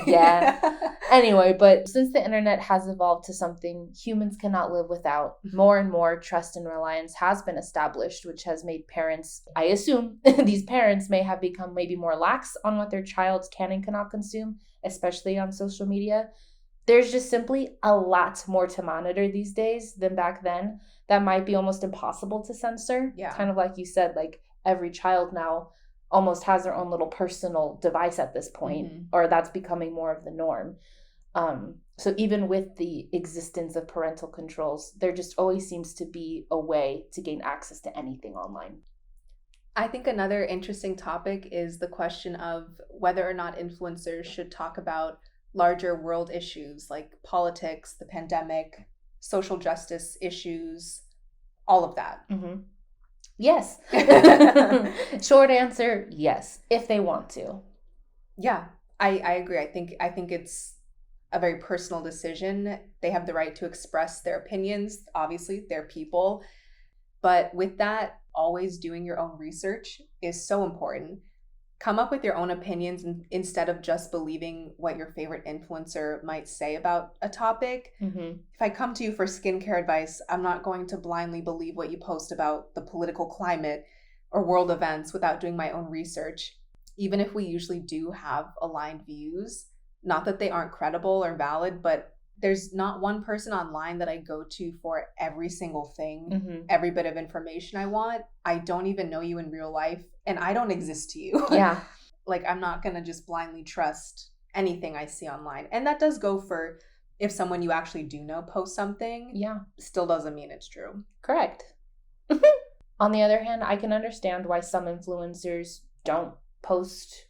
Yeah. Anyway, but since the internet has evolved to something humans cannot live without, more and more trust and reliance has been established, which has made parents, I assume, these parents may have become maybe more lax on what their child can and cannot consume, especially on social media. There's just simply a lot more to monitor these days than back then that might be almost impossible to censor. Yeah. Kind of like you said, like every child now almost has their own little personal device at this point, or that's becoming more of the norm. So even with the existence of parental controls, there just always seems to be a way to gain access to anything online. I think another interesting topic is the question of whether or not influencers should talk about larger world issues like politics, the pandemic, social justice issues, all of that. Yes. Short answer, yes, if they want to. Yeah, I agree. I think it's a very personal decision. They have the right to express their opinions. Obviously, they're people. But with that, always doing your own research is so important. Come up with your own opinions instead of just believing what your favorite influencer might say about a topic. If I come to you for skincare advice, I'm not going to blindly believe what you post about the political climate or world events without doing my own research. Even if we usually do have aligned views, not that they aren't credible or valid, but there's not one person online that I go to for every single thing, every bit of information I want. I don't even know you in real life, and I don't exist to you. Yeah. Like, I'm not going to just blindly trust anything I see online. And that does go for if someone you actually do know posts something. Yeah. Still doesn't mean it's true. Correct. On the other hand, I can understand why some influencers don't post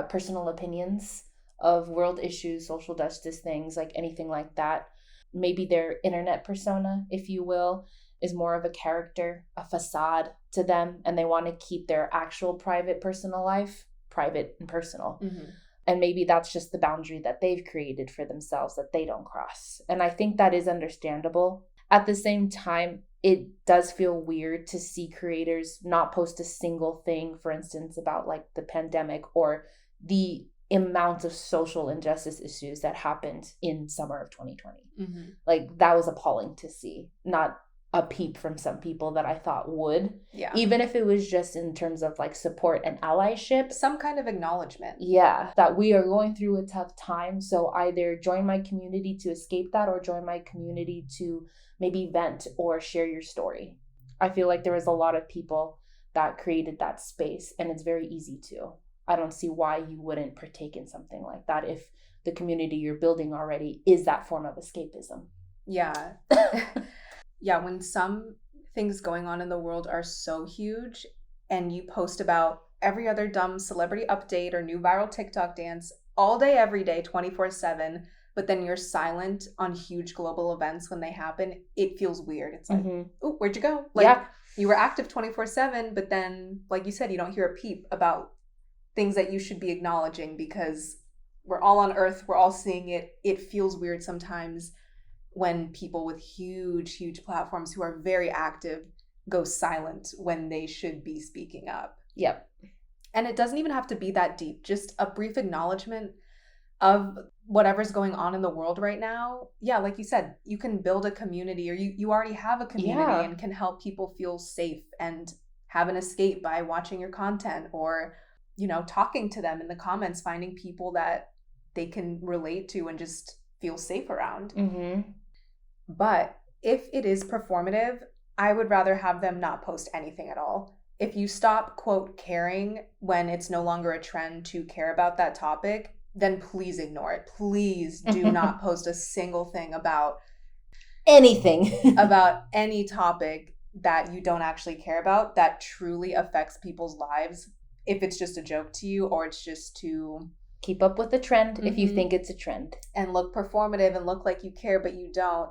personal opinions of world issues, social justice things, like anything like that. Maybe their internet persona, if you will, is more of a character, a facade to them, and they want to keep their actual private personal life private and personal. And maybe that's just the boundary that they've created for themselves that they don't cross. And I think that is understandable. At the same time, it does feel weird to see creators not post a single thing, for instance, about like the pandemic or the amount of social injustice issues that happened in summer of 2020. Like, that was appalling to see. Not a peep from some people that I thought would. Yeah. Even if it was just in terms of like support and allyship. Some kind of acknowledgement. Yeah. That we are going through a tough time. So either join my community to escape that or join my community to maybe vent or share your story. I feel like there was a lot of people that created that space, and it's very easy to. I don't see why you wouldn't partake in something like that if the community you're building already is that form of escapism. Yeah. Yeah, when some things going on in the world are so huge and you post about every other dumb celebrity update or new viral TikTok dance all day, every day, 24/7, but then you're silent on huge global events when they happen, it feels weird. It's like, oh, where'd you go? Like, you were active 24/7, but then, like you said, you don't hear a peep about things that you should be acknowledging because we're all on Earth. We're all seeing it. It feels weird sometimes when people with huge platforms who are very active go silent when they should be speaking up. Yep. And it doesn't even have to be that deep. Just a brief acknowledgement of whatever's going on in the world right now. Yeah, like you said, you can build a community, or you already have a community and can help people feel safe and have an escape by watching your content or, you know, talking to them in the comments, finding people that they can relate to and just feel safe around. But if it is performative, I would rather have them not post anything at all. If you stop, quote, caring when it's no longer a trend to care about that topic, then please ignore it. Please do not post a single thing about anything, about any topic that you don't actually care about that truly affects people's lives, if it's just a joke to you or it's just to keep up with the trend if you think it's a trend and look performative and look like you care but you don't.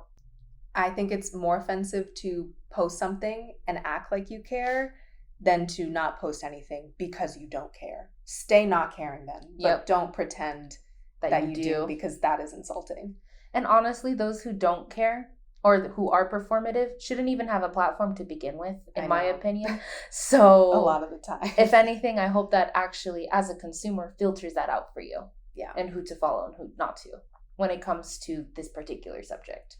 I think it's more offensive to post something and act like you care than to not post anything because you don't care. Stay not caring then, but don't pretend that you do, because that is insulting. And honestly, those who don't care or who are performative shouldn't even have a platform to begin with, in my opinion. So a lot of the time, if anything, I hope that actually, as a consumer, filters that out for you. Yeah. And who to follow and who not to when it comes to this particular subject.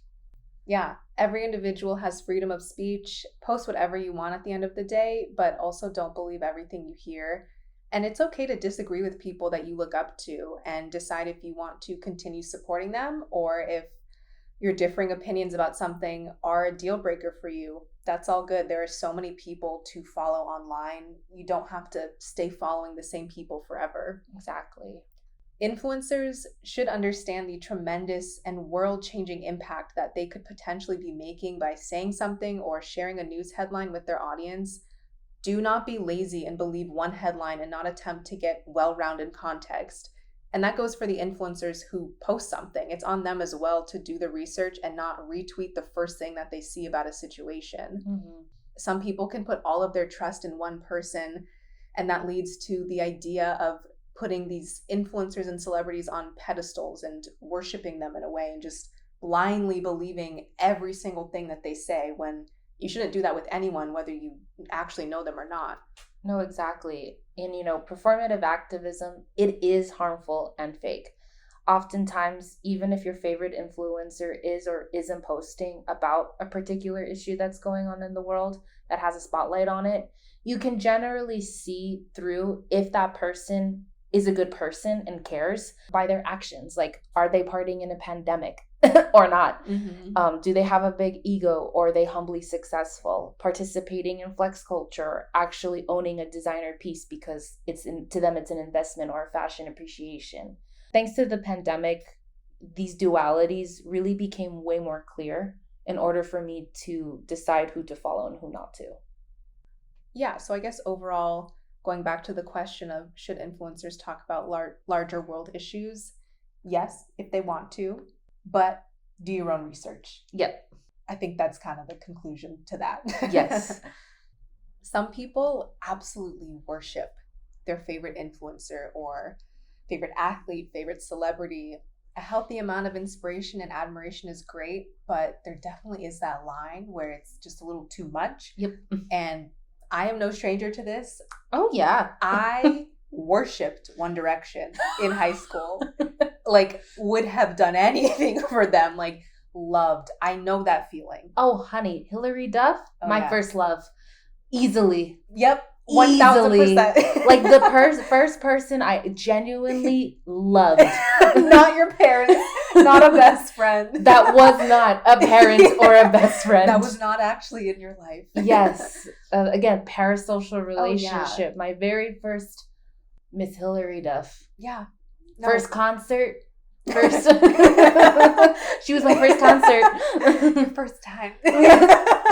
Yeah. Every individual has freedom of speech. Post whatever you want at the end of the day, but also don't believe everything you hear. And it's okay to disagree with people that you look up to and decide if you want to continue supporting them or if your differing opinions about something are a deal breaker for you. That's all good. There are so many people to follow online. You don't have to stay following the same people forever. Exactly. Influencers should understand the tremendous and world-changing impact that they could potentially be making by saying something or sharing a news headline with their audience. Do not be lazy and believe one headline and not attempt to get well-rounded context. And that goes for the influencers who post something. It's on them as well to do the research and not retweet the first thing that they see about a situation. Mm-hmm. Some people can put all of their trust in one person, and that leads to the idea of putting these influencers and celebrities on pedestals and worshiping them in a way and just blindly believing every single thing that they say, when you shouldn't do that with anyone, whether you actually know them or not. No, exactly. And, performative activism, it is harmful and fake. Oftentimes, even if your favorite influencer is or isn't posting about a particular issue that's going on in the world that has a spotlight on it, you can generally see through if that person is a good person and cares by their actions. Like, are they partying in a pandemic or not? Mm-hmm. Do they have a big ego, or are they humbly successful, participating in flex culture, actually owning a designer piece because to them it's an investment or a fashion appreciation? Thanks to the pandemic, these dualities really became way more clear in order for me to decide who to follow and who not to. Yeah, so I guess overall, going back to the question of should influencers talk about larger world issues? Yes, if they want to, but do your own research. Yep. I think that's kind of the conclusion to that. Yes. Some people absolutely worship their favorite influencer or favorite athlete, favorite celebrity. A healthy amount of inspiration and admiration is great, but there definitely is that line where it's just a little too much. Yep. And I am no stranger to this. Oh, yeah. I worshipped One Direction in high school. Like, would have done anything for them. Like, loved. I know that feeling. Oh, honey. Hilary Duff, first love. Easily. Yep. 1000%. Like, the first person I genuinely loved. Not your parents. Not a best friend. That was not a parent or a best friend. That was not actually in your life. Yes. Again, parasocial relationship. Oh, yeah. My very first Miss Hilary Duff. Yeah. No. First concert. She was my first concert. Your first time.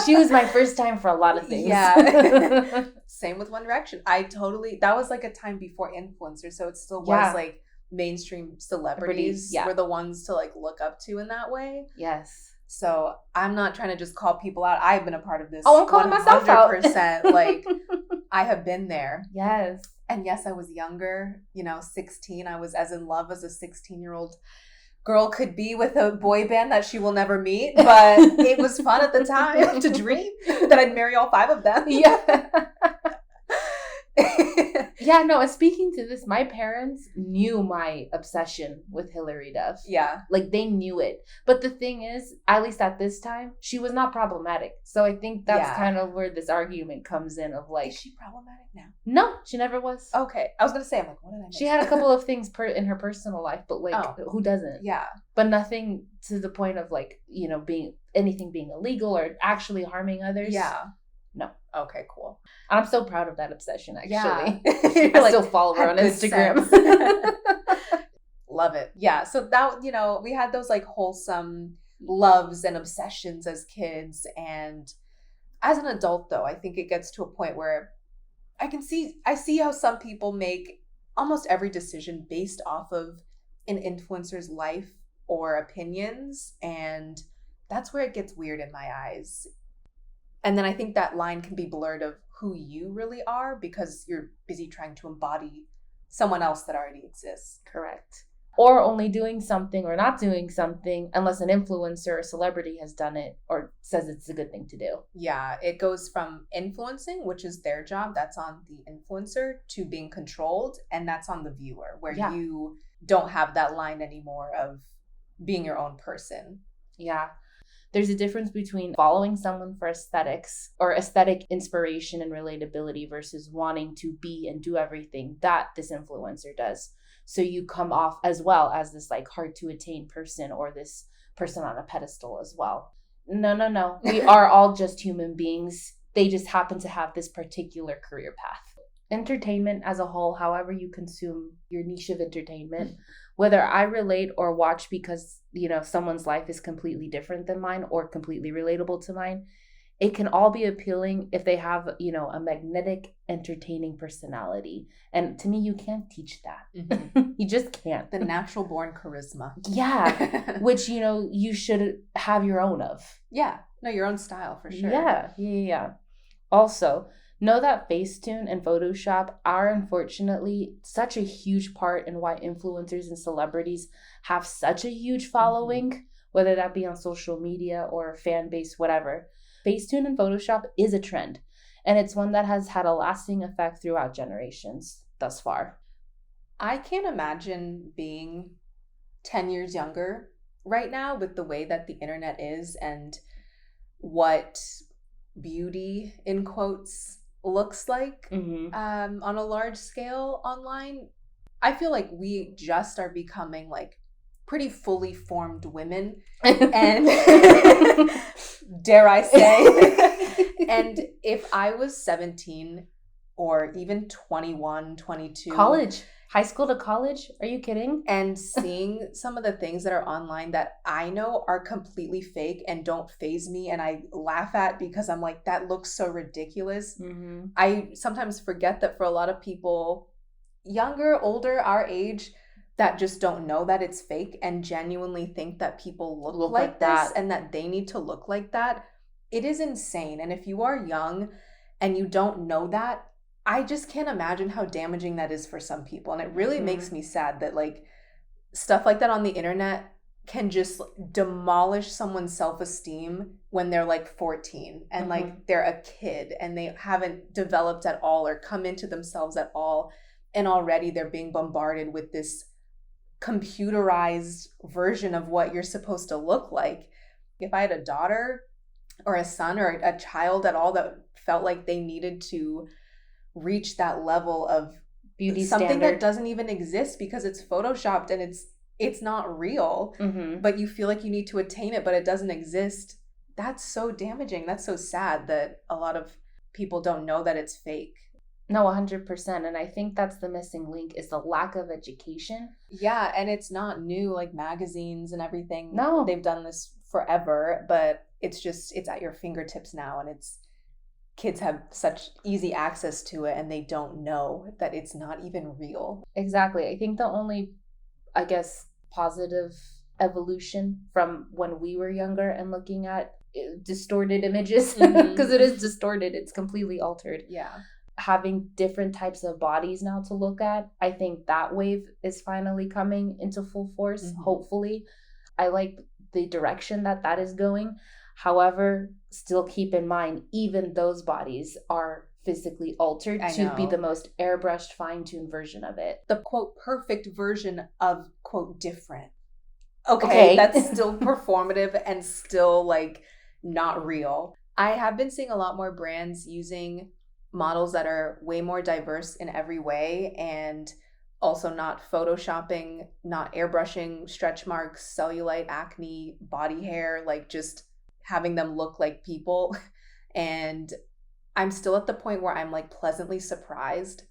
She was my first time for a lot of things. Yeah. Same with One Direction. That was like a time before influencers, so it still was like mainstream celebrities were the ones to like look up to in that way. Yes. So I'm not trying to just call people out. I've been a part of this. Oh, I'm calling myself out. 100%. Like, I have been there. Yes. And yes, I was younger, 16. I was as in love as a 16-year-old girl could be with a boy band that she will never meet. But it was fun at the time to dream that I'd marry all 5 of them. Yeah. Yeah, no, and speaking to this, my parents knew my obsession with Hilary Duff. Yeah. Like, they knew it. But the thing is, at least at this time, she was not problematic. So I think that's kind of where this argument comes in of like... Is she problematic now? No, she never was. Okay. I was going to say, I'm like, what did I miss? She had a couple of things in her personal life, but like, who doesn't? Yeah. But nothing to the point of like, being illegal or actually harming others. Yeah. No. Okay, cool. I'm so proud of that obsession, actually. Yeah. I still follow her on Instagram. Love it. Yeah. So that, we had those like wholesome loves and obsessions as kids. And As an adult, though, I think it gets to a point where I see how some people make almost every decision based off of an influencer's life or opinions, and that's where it gets weird in my eyes. And then I think that line can be blurred of who you really are because you're busy trying to embody someone else that already exists. Correct. Or only doing something or not doing something unless an influencer or celebrity has done it or says it's a good thing to do. Yeah, it goes from influencing, which is their job, that's on the influencer, to being controlled, and that's on the viewer, where you don't have that line anymore of being your own person. Yeah. There's a difference between following someone for aesthetics or aesthetic inspiration and relatability versus wanting to be and do everything that this influencer does. So you come off as well as this like hard to attain person or this person on a pedestal as well. No. We are all just human beings. They just happen to have this particular career path. Entertainment as a whole, however you consume your niche of entertainment, whether I relate or watch because, someone's life is completely different than mine or completely relatable to mine, it can all be appealing if they have, a magnetic, entertaining personality. And to me, you can't teach that. Mm-hmm. You just can't. The natural born charisma. Yeah. Which, you should have your own of. Yeah. No, your own style for sure. Yeah. Also, know that Facetune and Photoshop are unfortunately such a huge part in why influencers and celebrities have such a huge following, whether that be on social media or fan base, whatever. Facetune and Photoshop is a trend, and it's one that has had a lasting effect throughout generations thus far. I can't imagine being 10 years younger right now with the way that the internet is and what beauty, in quotes, looks like on a large scale online. I feel like we just are becoming like pretty fully formed women and dare I say, and if I was 17 or even 21, 22, high school to college, are you kidding? And seeing some of the things that are online that I know are completely fake and don't faze me and I laugh at because I'm like, that looks so ridiculous. I sometimes forget that for a lot of people, younger, older, our age, that just don't know that it's fake and genuinely think that people look like this and that they need to look like that. It is insane. And if you are young and you don't know that, I just can't imagine how damaging that is for some people. And it really makes me sad that like stuff like that on the internet can just demolish someone's self-esteem when they're like 14 and like they're a kid and they haven't developed at all or come into themselves at all. And already they're being bombarded with this computerized version of what you're supposed to look like. If I had a daughter or a son or a child at all that felt like they needed to reach that level of beauty something standard that doesn't even exist because it's photoshopped and it's not real, but you feel like you need to attain it, but it doesn't exist. That's so damaging. That's so sad that a lot of people don't know that it's fake. No, 100%. And I think that's the missing link is the lack of education. Yeah, and it's not new, like magazines and everything. No. They've done this forever, but it's at your fingertips now, and kids have such easy access to it and they don't know that it's not even real. Exactly. I think the only, positive evolution from when we were younger and looking at distorted images, because it is distorted, it's completely altered. Yeah. Having different types of bodies now to look at, I think that wave is finally coming into full force, hopefully. I like the direction that is going. However, still keep in mind, even those bodies are physically altered to be the most airbrushed, fine-tuned version of it. The, quote, perfect version of, quote, different. Okay. That's still performative and still, like, not real. I have been seeing a lot more brands using models that are way more diverse in every way and also not photoshopping, not airbrushing stretch marks, cellulite, acne, body hair, like just having them look like people. And I'm still at the point where I'm like pleasantly surprised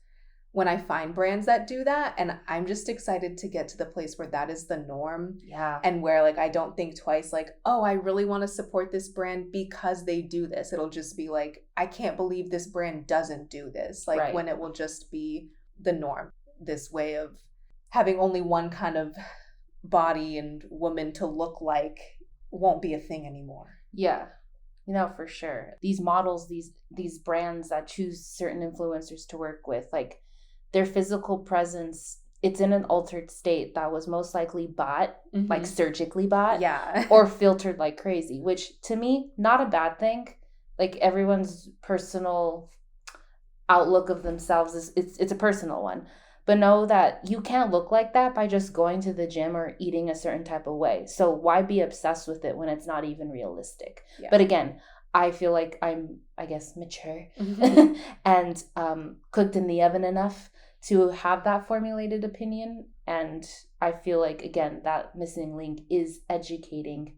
when I find brands that do that. And I'm just excited to get to the place where that is the norm. Yeah. And where like I don't think twice, like, oh, I really want to support this brand because they do this. It'll just be like, I can't believe this brand doesn't do this. Like Right. when it will just be the norm, this way of having only one kind of body and woman to look like won't be a thing anymore. Yeah. For sure. These models, these brands that choose certain influencers to work with, like their physical presence, it's in an altered state that was most likely bought, like surgically bought, Yeah. or filtered like crazy, which to me, not a bad thing. Like everyone's personal outlook of themselves it's a personal one. But know that you can't look like that by just going to the gym or eating a certain type of way. So why be obsessed with it when it's not even realistic? Yeah. But again, I feel like I'm, I guess, mature and cooked in the oven enough to have that formulated opinion. And I feel like, again, that missing link is educating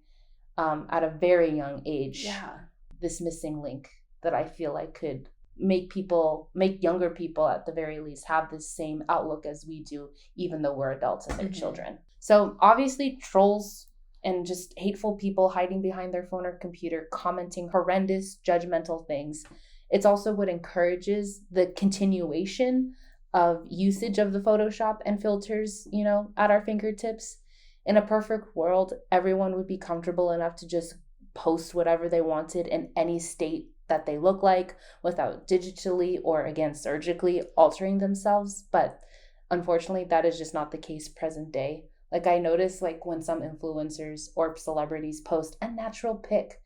at a very young age. Yeah. This missing link that I feel like could make younger people at the very least have the same outlook as we do, even though we're adults and they're children. So obviously trolls and just hateful people hiding behind their phone or computer commenting horrendous judgmental things, it's also what encourages the continuation of usage of the Photoshop and filters, at our fingertips. In a perfect world, everyone would be comfortable enough to just post whatever they wanted in any state that they look like without digitally or, again, surgically altering themselves. But unfortunately, that is just not the case present day. Like I notice, like when some influencers or celebrities post a natural pic,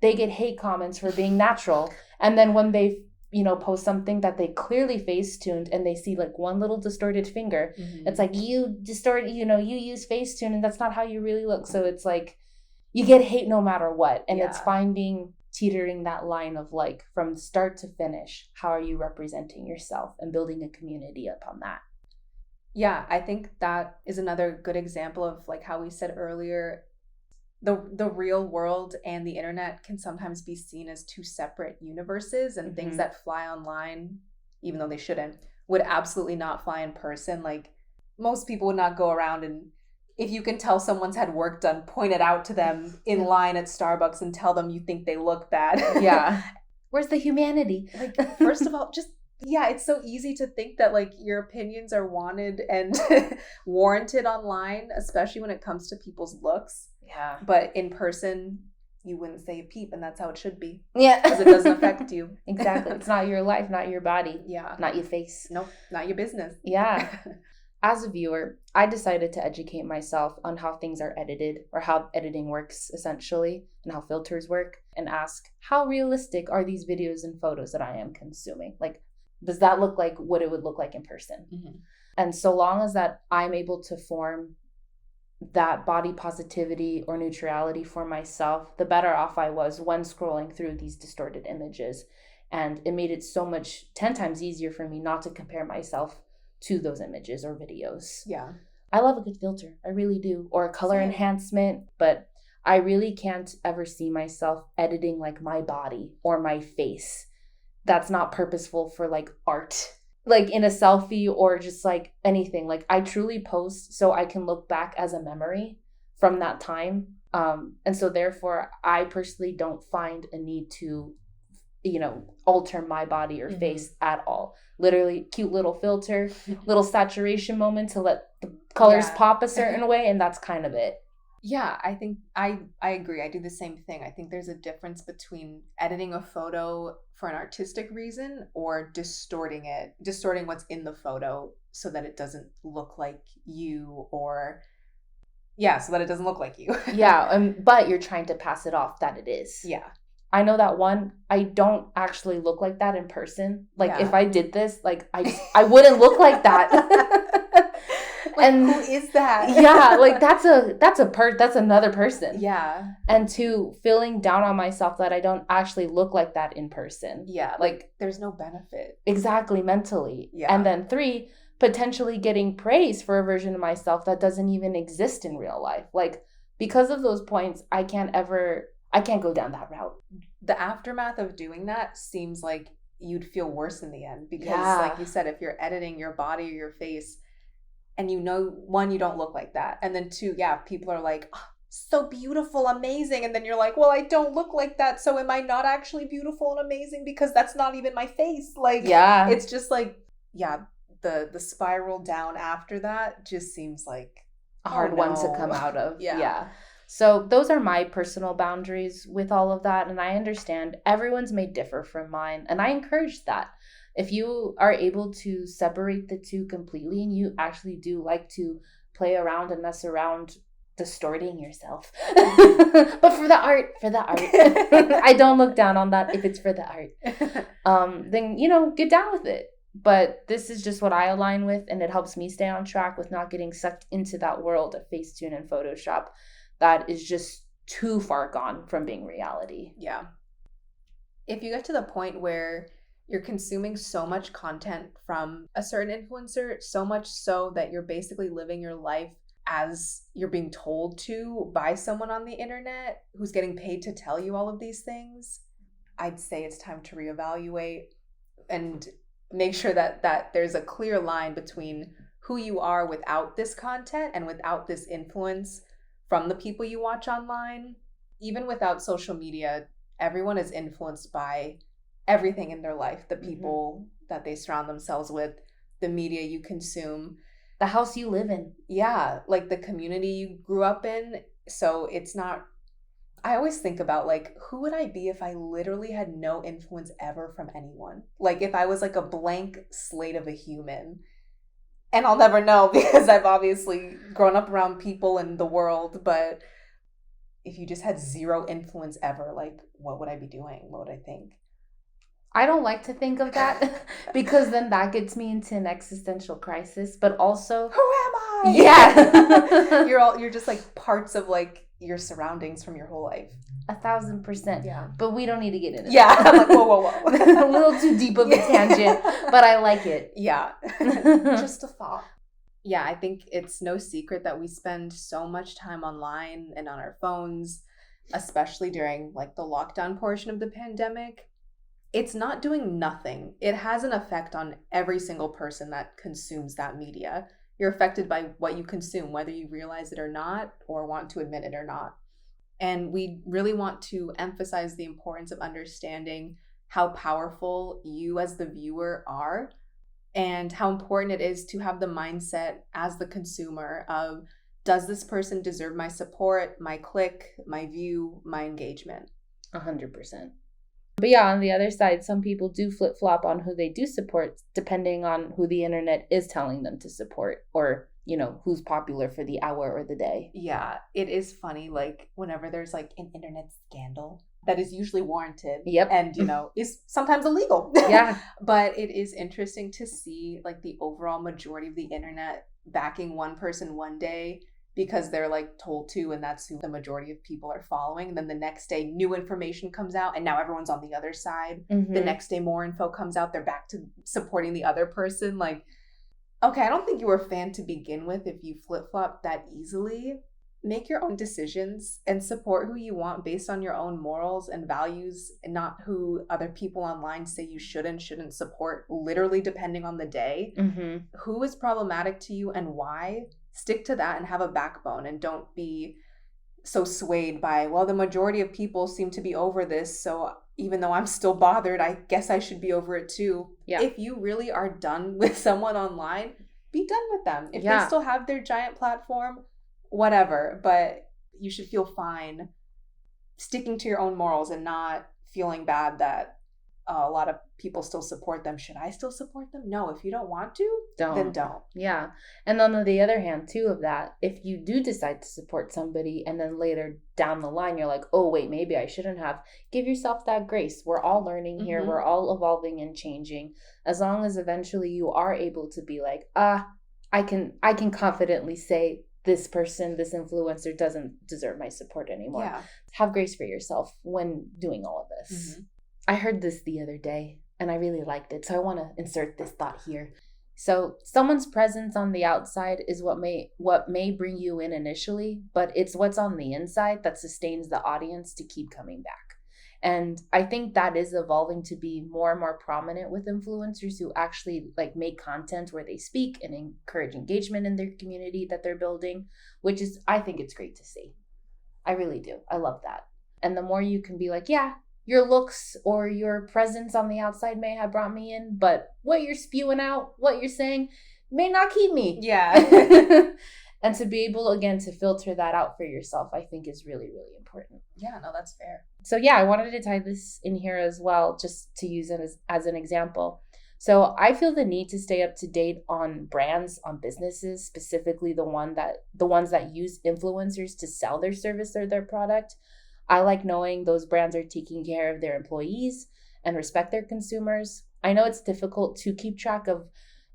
they get hate comments for being natural. And then when they, post something that they clearly face-tuned and they see like one little distorted finger, it's like, you distort, you use Facetune and that's not how you really look. So it's like, you get hate no matter what. And it's teetering that line of like, from start to finish, how are you representing yourself and building a community upon that? Yeah, I think that is another good example of like how we said earlier, the real world and the internet can sometimes be seen as two separate universes, and things that fly online, even though they shouldn't, would absolutely not fly in person. Like most people would not go around and, if you can tell someone's had work done, point it out to them in line at Starbucks and tell them you think they look bad. Yeah. Where's the humanity? Like, first of all, it's so easy to think that like your opinions are wanted and warranted online, especially when it comes to people's looks. Yeah. But in person, you wouldn't say a peep, and that's how it should be. Yeah. Because it doesn't affect you. Exactly. It's not your life, not your body. Yeah. Not your face. Nope. Not your business. Yeah. As a viewer, I decided to educate myself on how things are edited, or how editing works essentially, and how filters work, and ask, how realistic are these videos and photos that I am consuming? Like, does that look like what it would look like in person? And so long as that I'm able to form that body positivity or neutrality for myself, the better off I was when scrolling through these distorted images. And it made it so much 10 times easier for me not to compare myself to those images or videos. Yeah. I love a good filter. I really do. Or a color enhancement, but I really can't ever see myself editing like my body or my face. That's not purposeful for like art, like in a selfie or just like anything. Like I truly post so I can look back as a memory from that time. And so therefore I personally don't find a need to, alter my body or face at all. Literally cute little filter, little saturation moment to let the colors pop a certain way. And that's kind of it. Yeah, I think I agree. I do the same thing. I think there's a difference between editing a photo for an artistic reason or distorting what's in the photo so that it doesn't look like you, or so that it doesn't look like you. But you're trying to pass it off that it is. Yeah. I know that one, I don't actually look like that in person. Like if I did this, like I wouldn't look like that. Like, and who is that? Yeah, like that's another person. Yeah. And two, feeling down on myself that I don't actually look like that in person. Yeah, like there's no benefit. Exactly, mentally. Yeah. And then three, potentially getting praise for a version of myself that doesn't even exist in real life. Like because of those points, I can't go down that route. The aftermath of doing that seems like you'd feel worse in the end. Because like you said, if you're editing your body or your face and you know, one, you don't look like that. And then two, people are like, oh, so beautiful, amazing. And then you're like, well, I don't look like that. So am I not actually beautiful and amazing? Because that's not even my face. Like, it's just like, the spiral down after that just seems like a hard one to come out of. So those are my personal boundaries with all of that. And I understand everyone's may differ from mine. And I encourage that. If you are able to separate the two completely and you actually do like to play around and mess around distorting yourself, but for the art, I don't look down on that if it's for the art, then, get down with it. But this is just what I align with, and it helps me stay on track with not getting sucked into that world of Facetune and Photoshop that is just too far gone from being reality. Yeah. If you get to the point where you're consuming so much content from a certain influencer, so much so that you're basically living your life as you're being told to by someone on the internet who's getting paid to tell you all of these things, I'd say it's time to reevaluate and make sure that there's a clear line between who you are without this content and without this influence from the people you watch online. Even without social media, everyone is influenced by everything in their life, the people that they surround themselves with, the media you consume, the house you live in. Yeah, like the community you grew up in. So it's not, I always think about like, who would I be if I literally had no influence ever from anyone? Like if I was like a blank slate of a human. And I'll never know because I've obviously grown up around people in the world. But if you just had zero influence ever, like what would I be doing? What would I think? I don't like to think of that because then that gets me into an existential crisis, but also, who am I? Yeah. You're just like parts of like your surroundings from your whole life. 1,000%. Yeah. But we don't need to get into that. I'm like, whoa. A little too deep of a tangent, but I like it. Yeah. Just a thought. Yeah, I think it's no secret that we spend so much time online and on our phones, especially during like the lockdown portion of the pandemic. It's not doing nothing. It has an effect on every single person that consumes that media. You're affected by what you consume, whether you realize it or not, or want to admit it or not. And we really want to emphasize the importance of understanding how powerful you as the viewer are, and how important it is to have the mindset as the consumer of, does this person deserve my support, my click, my view, my engagement? 100%. But yeah, on the other side, some people do flip-flop on who they do support depending on who the internet is telling them to support, or, who's popular for the hour or the day. Yeah, it is funny, like, whenever there's, like, an internet scandal that is usually warranted. Yep. And, is sometimes illegal. Yeah. But it is interesting to see, like, the overall majority of the internet backing one person one day because they're like told to, and that's who the majority of people are following. And then the next day, new information comes out, and now everyone's on the other side. Mm-hmm. The next day, more info comes out. They're back to supporting the other person. Like, okay, I don't think you were a fan to begin with if you flip-flop that easily. Make your own decisions and support who you want based on your own morals and values, and not who other people online say you shouldn't support, literally depending on the day. Mm-hmm. Who is problematic to you and why? Stick to that and have a backbone, and don't be so swayed by, well, the majority of people seem to be over this, so even though I'm still bothered, I guess I should be over it too. Yeah. If you really are done with someone online, be done with them. If they still have their giant platform, whatever, but you should feel fine sticking to your own morals and not feeling bad that a lot of people still support them. Should I still support them? No, if you don't want to, then don't. Yeah. And on the other hand, too, of that, if you do decide to support somebody and then later down the line, you're like, oh, wait, maybe I shouldn't have, give yourself that grace. We're all learning here. Mm-hmm. We're all evolving and changing. As long as eventually you are able to be like, I can confidently say this person, this influencer doesn't deserve my support anymore. Yeah. Have grace for yourself when doing all of this. Mm-hmm. I heard this the other day and I really liked it. So I want to insert this thought here. So someone's presence on the outside is what may bring you in initially, but it's what's on the inside that sustains the audience to keep coming back. And I think that is evolving to be more and more prominent with influencers who actually like make content where they speak and encourage engagement in their community that they're building, which is, I think it's great to see. I really do. I love that. And the more you can be like, yeah, your looks or your presence on the outside may have brought me in, but what you're spewing out, what you're saying may not keep me. Yeah. And to be able, again, to filter that out for yourself, I think is really, really important. Yeah, no, that's fair. So yeah, I wanted to tie this in here as well, just to use it as an example. So I feel the need to stay up to date on brands, on businesses, specifically the ones that use influencers to sell their service or their product. I like knowing those brands are taking care of their employees and respect their consumers. I know it's difficult to keep track of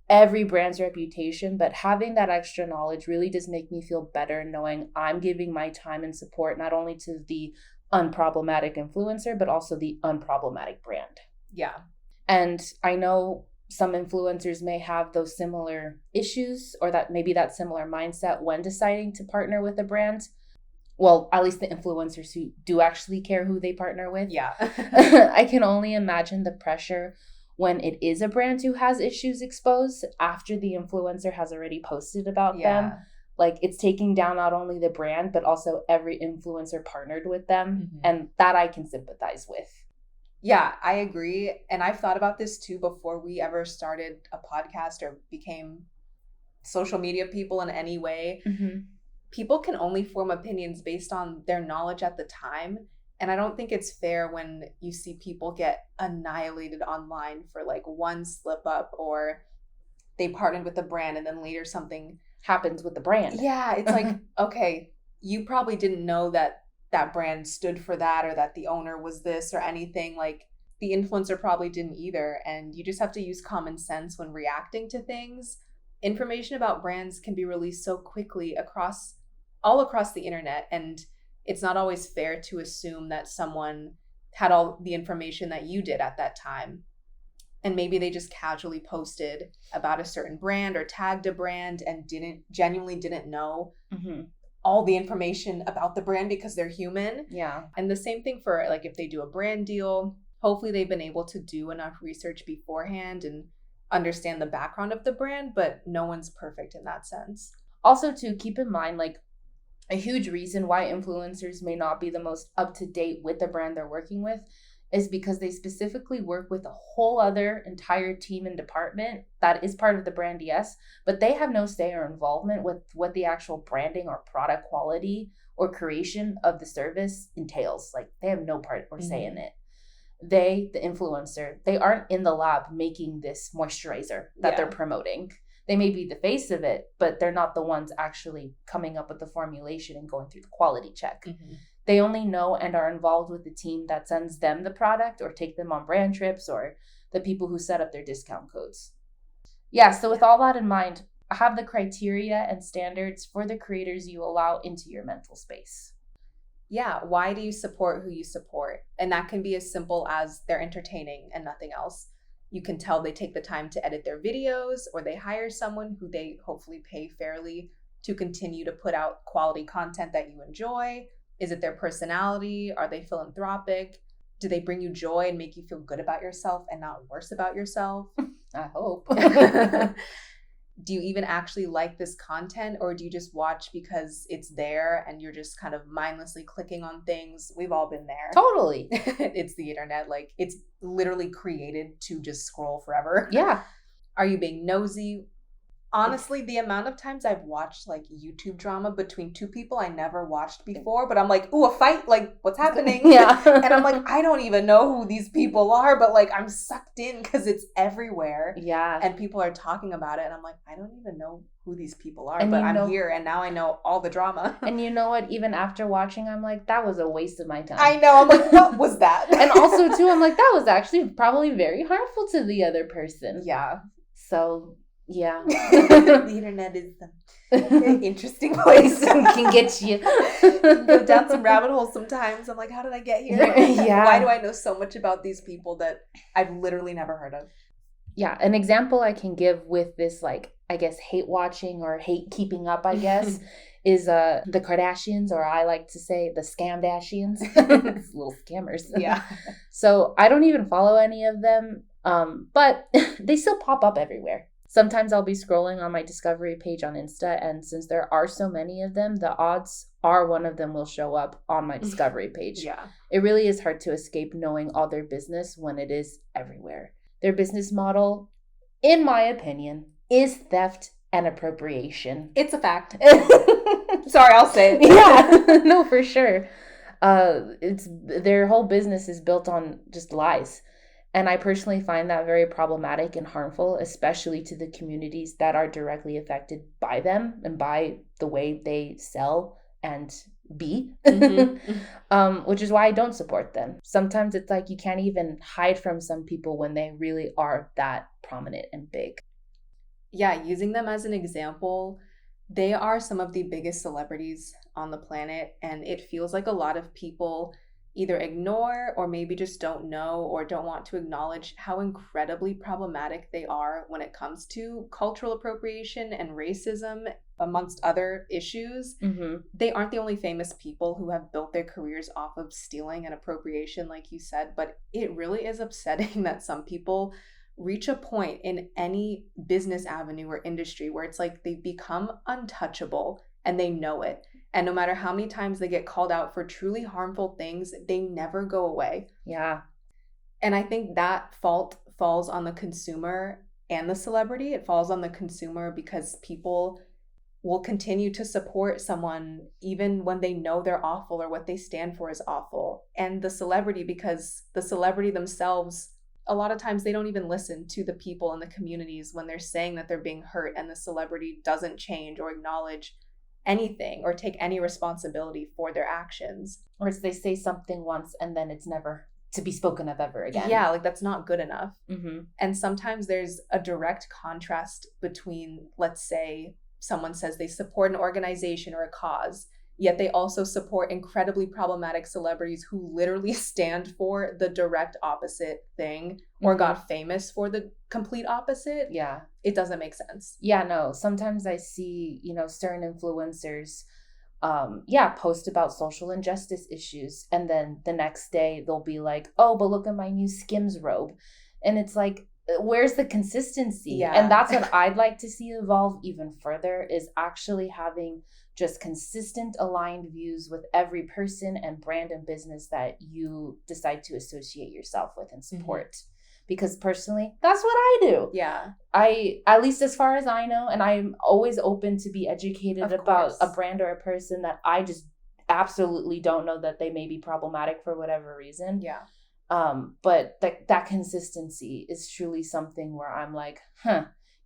every brand's reputation, but having that extra knowledge really does make me feel better knowing I'm giving my time and support not only to the unproblematic influencer, but also the unproblematic brand. Yeah. And I know some influencers may have those similar issues or that maybe that similar mindset when deciding to partner with a brand. Well, at least the influencers who do actually care who they partner with. Yeah. I can only imagine the pressure when it is a brand who has issues exposed after the influencer has already posted about them. Like it's taking down not only the brand, but also every influencer partnered with them. And that I can sympathize with. Yeah, I agree. And I've thought about this too before we ever started a podcast or became social media people in any way. People can only form opinions based on their knowledge at the time. And I don't think it's fair when you see people get annihilated online for like one slip up or they partnered with a brand and then later something happens with the brand. Yeah, it's like, okay, you probably didn't know that that brand stood for that or that the owner was this or anything. Like the influencer probably didn't either. And you just have to use common sense when reacting to things. Information about brands can be released so quickly all across the internet, and it's not always fair to assume that someone had all the information that you did at that time. And maybe they just casually posted about a certain brand or tagged a brand and genuinely didn't know all the information about the brand because they're human. Yeah. And the same thing for like if they do a brand deal, hopefully they've been able to do enough research beforehand and understand the background of the brand, but no one's perfect in that sense. Also, to keep in mind, like a huge reason why influencers may not be the most up-to-date with the brand they're working with is because they specifically work with a whole other entire team and department that is part of the brand, yes, but they have no say or involvement with what the actual branding or product quality or creation of the service entails. Like they have no part or say in it. They, the influencer, they aren't in the lab making this moisturizer that they're promoting. They may be the face of it, but they're not the ones actually coming up with the formulation and going through the quality check. They only know and are involved with the team that sends them the product or take them on brand trips or the people who set up their discount codes. Yeah, so with all that in mind, have the criteria and standards for the creators you allow into your mental space. Yeah, why do you support who you support? And that can be as simple as they're entertaining and nothing else. You can tell they take the time to edit their videos or they hire someone who they hopefully pay fairly to continue to put out quality content that you enjoy. Is it their personality? Are they philanthropic? Do they bring you joy and make you feel good about yourself and not worse about yourself? I hope. Do you even actually like this content, or do you just watch because it's there and you're just kind of mindlessly clicking on things? We've all been there. Totally. It's the internet. Like it's literally created to just scroll forever. Yeah. Are you being nosy? Honestly, the amount of times I've watched like YouTube drama between two people I never watched before, but I'm like, ooh, a fight, like what's happening? Yeah. And I'm like, I don't even know who these people are, but like I'm sucked in because it's everywhere. Yeah. And people are talking about it and I'm like, I don't even know who these people are, and but I'm here and now I know all the drama. And you know what? Even after watching, I'm like, that was a waste of my time. I know. I'm like, what was that? And also too, I'm like, that was actually probably very harmful to the other person. Yeah. So yeah. The internet is an interesting place. Can get you. Go down some rabbit holes sometimes. I'm like, how did I get here? Yeah. Why do I know so much about these people that I've literally never heard of? Yeah. An example I can give with this like I guess, hate watching or hate keeping up, I guess, is the Kardashians, or I like to say the Scamdashians. Little scammers. Yeah. So I don't even follow any of them, but they still pop up everywhere. Sometimes I'll be scrolling on my discovery page on Insta, and since there are so many of them, the odds are one of them will show up on my discovery page. Yeah. It really is hard to escape knowing all their business when it is everywhere. Their business model, in my opinion, is theft and appropriation. It's a fact. Sorry, I'll say it. Yeah, no, for sure. It's their whole business is built on just lies. And I personally find that very problematic and harmful, especially to the communities that are directly affected by them and by the way they sell and be, which is why I don't support them. Sometimes it's like you can't even hide from some people when they really are that prominent and big. Yeah, using them as an example, they are some of the biggest celebrities on the planet, and it feels like a lot of people either ignore or maybe just don't know or don't want to acknowledge how incredibly problematic they are when it comes to cultural appropriation and racism, amongst other issues. They aren't the only famous people who have built their careers off of stealing and appropriation, like you said, but it really is upsetting that some people reach a point in any business avenue or industry where it's like they've become untouchable and they know it. And no matter how many times they get called out for truly harmful things, they never go away. Yeah. And I think that fault falls on the consumer and the celebrity. It falls on the consumer because people will continue to support someone even when they know they're awful or what they stand for is awful. And the celebrity, because the celebrity themselves, a lot of times they don't even listen to the people in the communities when they're saying that they're being hurt, and the celebrity doesn't change or acknowledge anything or take any responsibility for their actions. Or it's they say something once and then it's never to be spoken of ever again. Yeah, like that's not good enough. And sometimes there's a direct contrast between, let's say, someone says they support an organization or a cause, yet they also support incredibly problematic celebrities who literally stand for the direct opposite thing or got famous for the complete opposite. Yeah. It doesn't make sense. Yeah, no. Sometimes I see, certain influencers, post about social injustice issues. And then the next day they'll be like, oh, but look at my new Skims robe. And it's like, where's the consistency? Yeah. And that's what I'd like to see evolve even further, is actually having just consistent aligned views with every person and brand and business that you decide to associate yourself with and support. Because personally, that's what I do. Yeah. At least as far as I know, and I'm always open to be educated about a brand or a person that I just absolutely don't know that they may be problematic for whatever reason. Yeah. But that consistency is truly something where I'm like,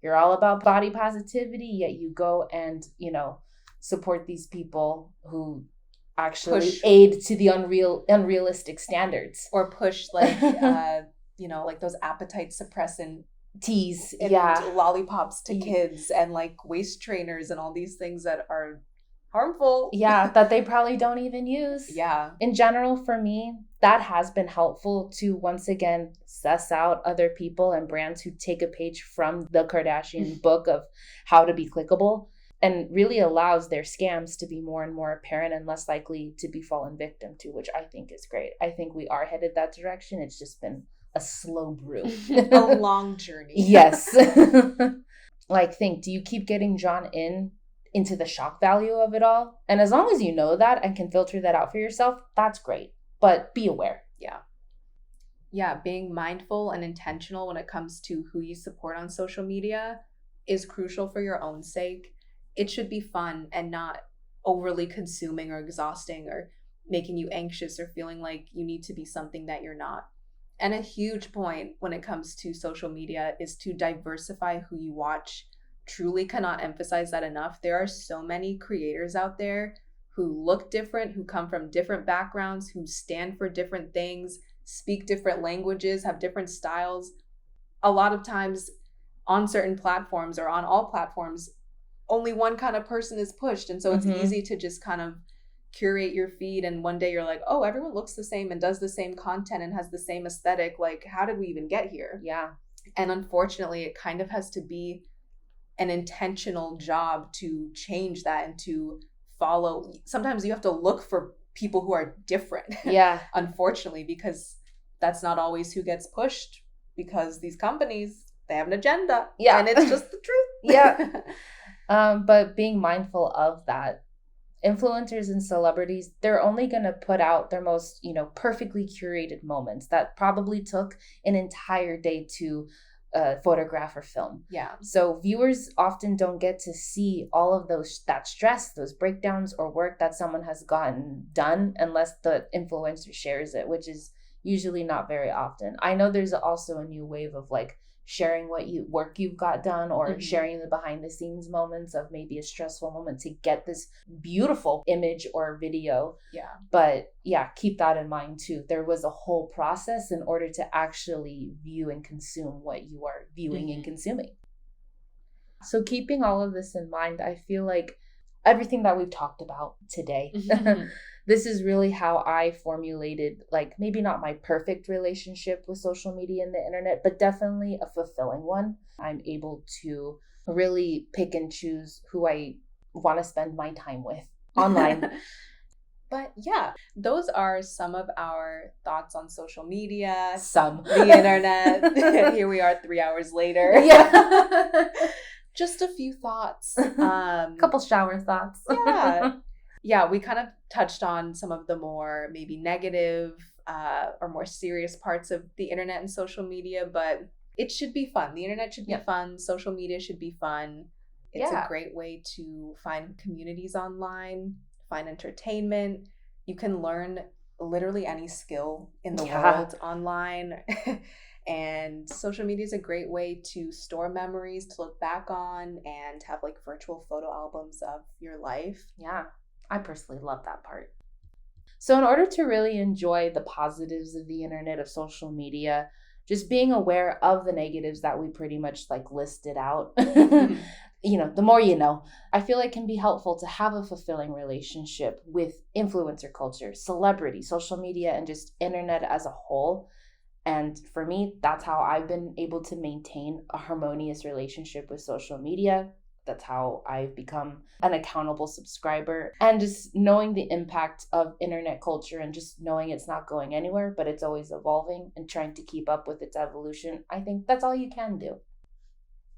you're all about body positivity, yet you go and, support these people who actually aid to the unrealistic standards. Or push like, like those appetite suppressant teas and lollipops to kids and like waist trainers and all these things that are harmful. Yeah, that they probably don't even use. Yeah. In general, for me, that has been helpful to once again suss out other people and brands who take a page from the Kardashian book of how to be clickable, and really allows their scams to be more and more apparent and less likely to be fallen victim to, which I think is great. I think we are headed that direction. It's just been a slow brew. A long journey. Yes. Do you keep getting drawn into the shock value of it all? And as long as you know that and can filter that out for yourself, that's great. But be aware. Yeah. Yeah, being mindful and intentional when it comes to who you support on social media is crucial for your own sake. It should be fun and not overly consuming or exhausting or making you anxious or feeling like you need to be something that you're not. And a huge point when it comes to social media is to diversify who you watch. Truly cannot emphasize that enough. There are so many creators out there who look different, who come from different backgrounds, who stand for different things, speak different languages, have different styles. A lot of times on certain platforms or on all platforms, only one kind of person is pushed. And so it's easy to just kind of curate your feed. And one day you're like, oh, everyone looks the same and does the same content and has the same aesthetic. Like, how did we even get here? Yeah. And unfortunately, it kind of has to be an intentional job to change that and to follow. Sometimes you have to look for people who are different. Yeah. Unfortunately, because that's not always who gets pushed, because these companies, they have an agenda. Yeah. And it's just the truth. Yeah. But being mindful of that, influencers and celebrities, they're only going to put out their most, perfectly curated moments that probably took an entire day to photograph or film. Yeah. So viewers often don't get to see all of that stress, those breakdowns or work that someone has gotten done unless the influencer shares it, which is usually not very often. I know there's also a new wave of like sharing work you've got done, or sharing the behind the scenes moments of maybe a stressful moment to get this beautiful image or video. Yeah. But yeah, keep that in mind too. There was a whole process in order to actually view and consume what you are viewing and consuming. So keeping all of this in mind, I feel like everything that we've talked about today, this is really how I formulated, like, maybe not my perfect relationship with social media and the internet, but definitely a fulfilling one. I'm able to really pick and choose who I want to spend my time with online. But yeah, those are some of our thoughts on social media, the internet. Here we are 3 hours later. Yeah. Just a few thoughts. Couple shower thoughts. Yeah, we kind of touched on some of the more maybe negative or more serious parts of the internet and social media, but it should be fun. The internet should be fun. Social media should be fun. It's a great way to find communities online, find entertainment. You can learn literally any skill in the world online. And social media is a great way to store memories, to look back on, and have like virtual photo albums of your life. Yeah, I personally love that part. So in order to really enjoy the positives of the internet, of social media, just being aware of the negatives that we pretty much like listed out, the more you know, I feel like can be helpful to have a fulfilling relationship with influencer culture, celebrity, social media, and just internet as a whole. And for me, that's how I've been able to maintain a harmonious relationship with social media. That's how I've become an accountable subscriber. And just knowing the impact of internet culture and just knowing it's not going anywhere, but it's always evolving, and trying to keep up with its evolution, I think that's all you can do.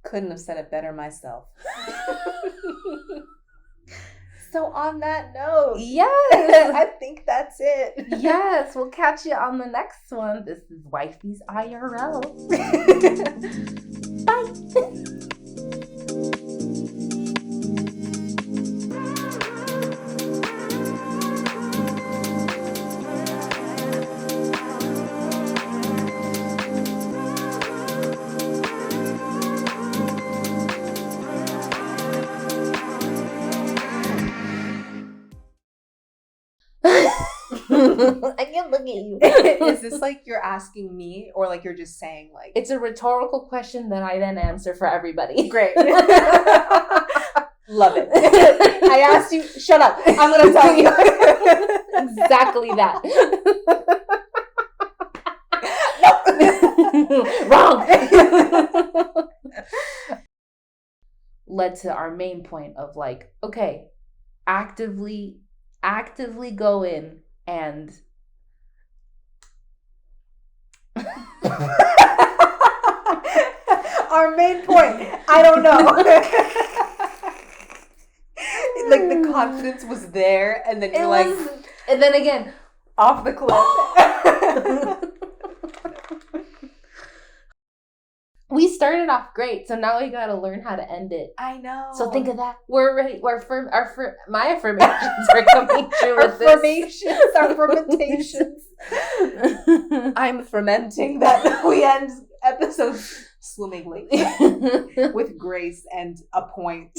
Couldn't have said it better myself. So on that note, yes, I think that's it. Yes, we'll catch you on the next one. This is Wifeys IRL. Bye. I can't look at you. Is this like you're asking me, or like you're just saying like... It's a rhetorical question that I then answer for everybody. Great. Love it. I asked you, shut up. I'm going to tell you. Exactly that. Nope. Wrong. Led to our main point of like, okay, actively go in and our main point, I don't know. Like the confidence was there, and then you're like, and then again, off the cliff. We started off great, so now we gotta learn how to end it. I know. So think of that. We're ready. My affirmations are coming true with this. Our fermentations. I'm fermenting that we end episodes swimmingly with grace and a point.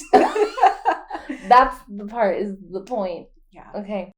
That's the part, is the point. Yeah. Okay.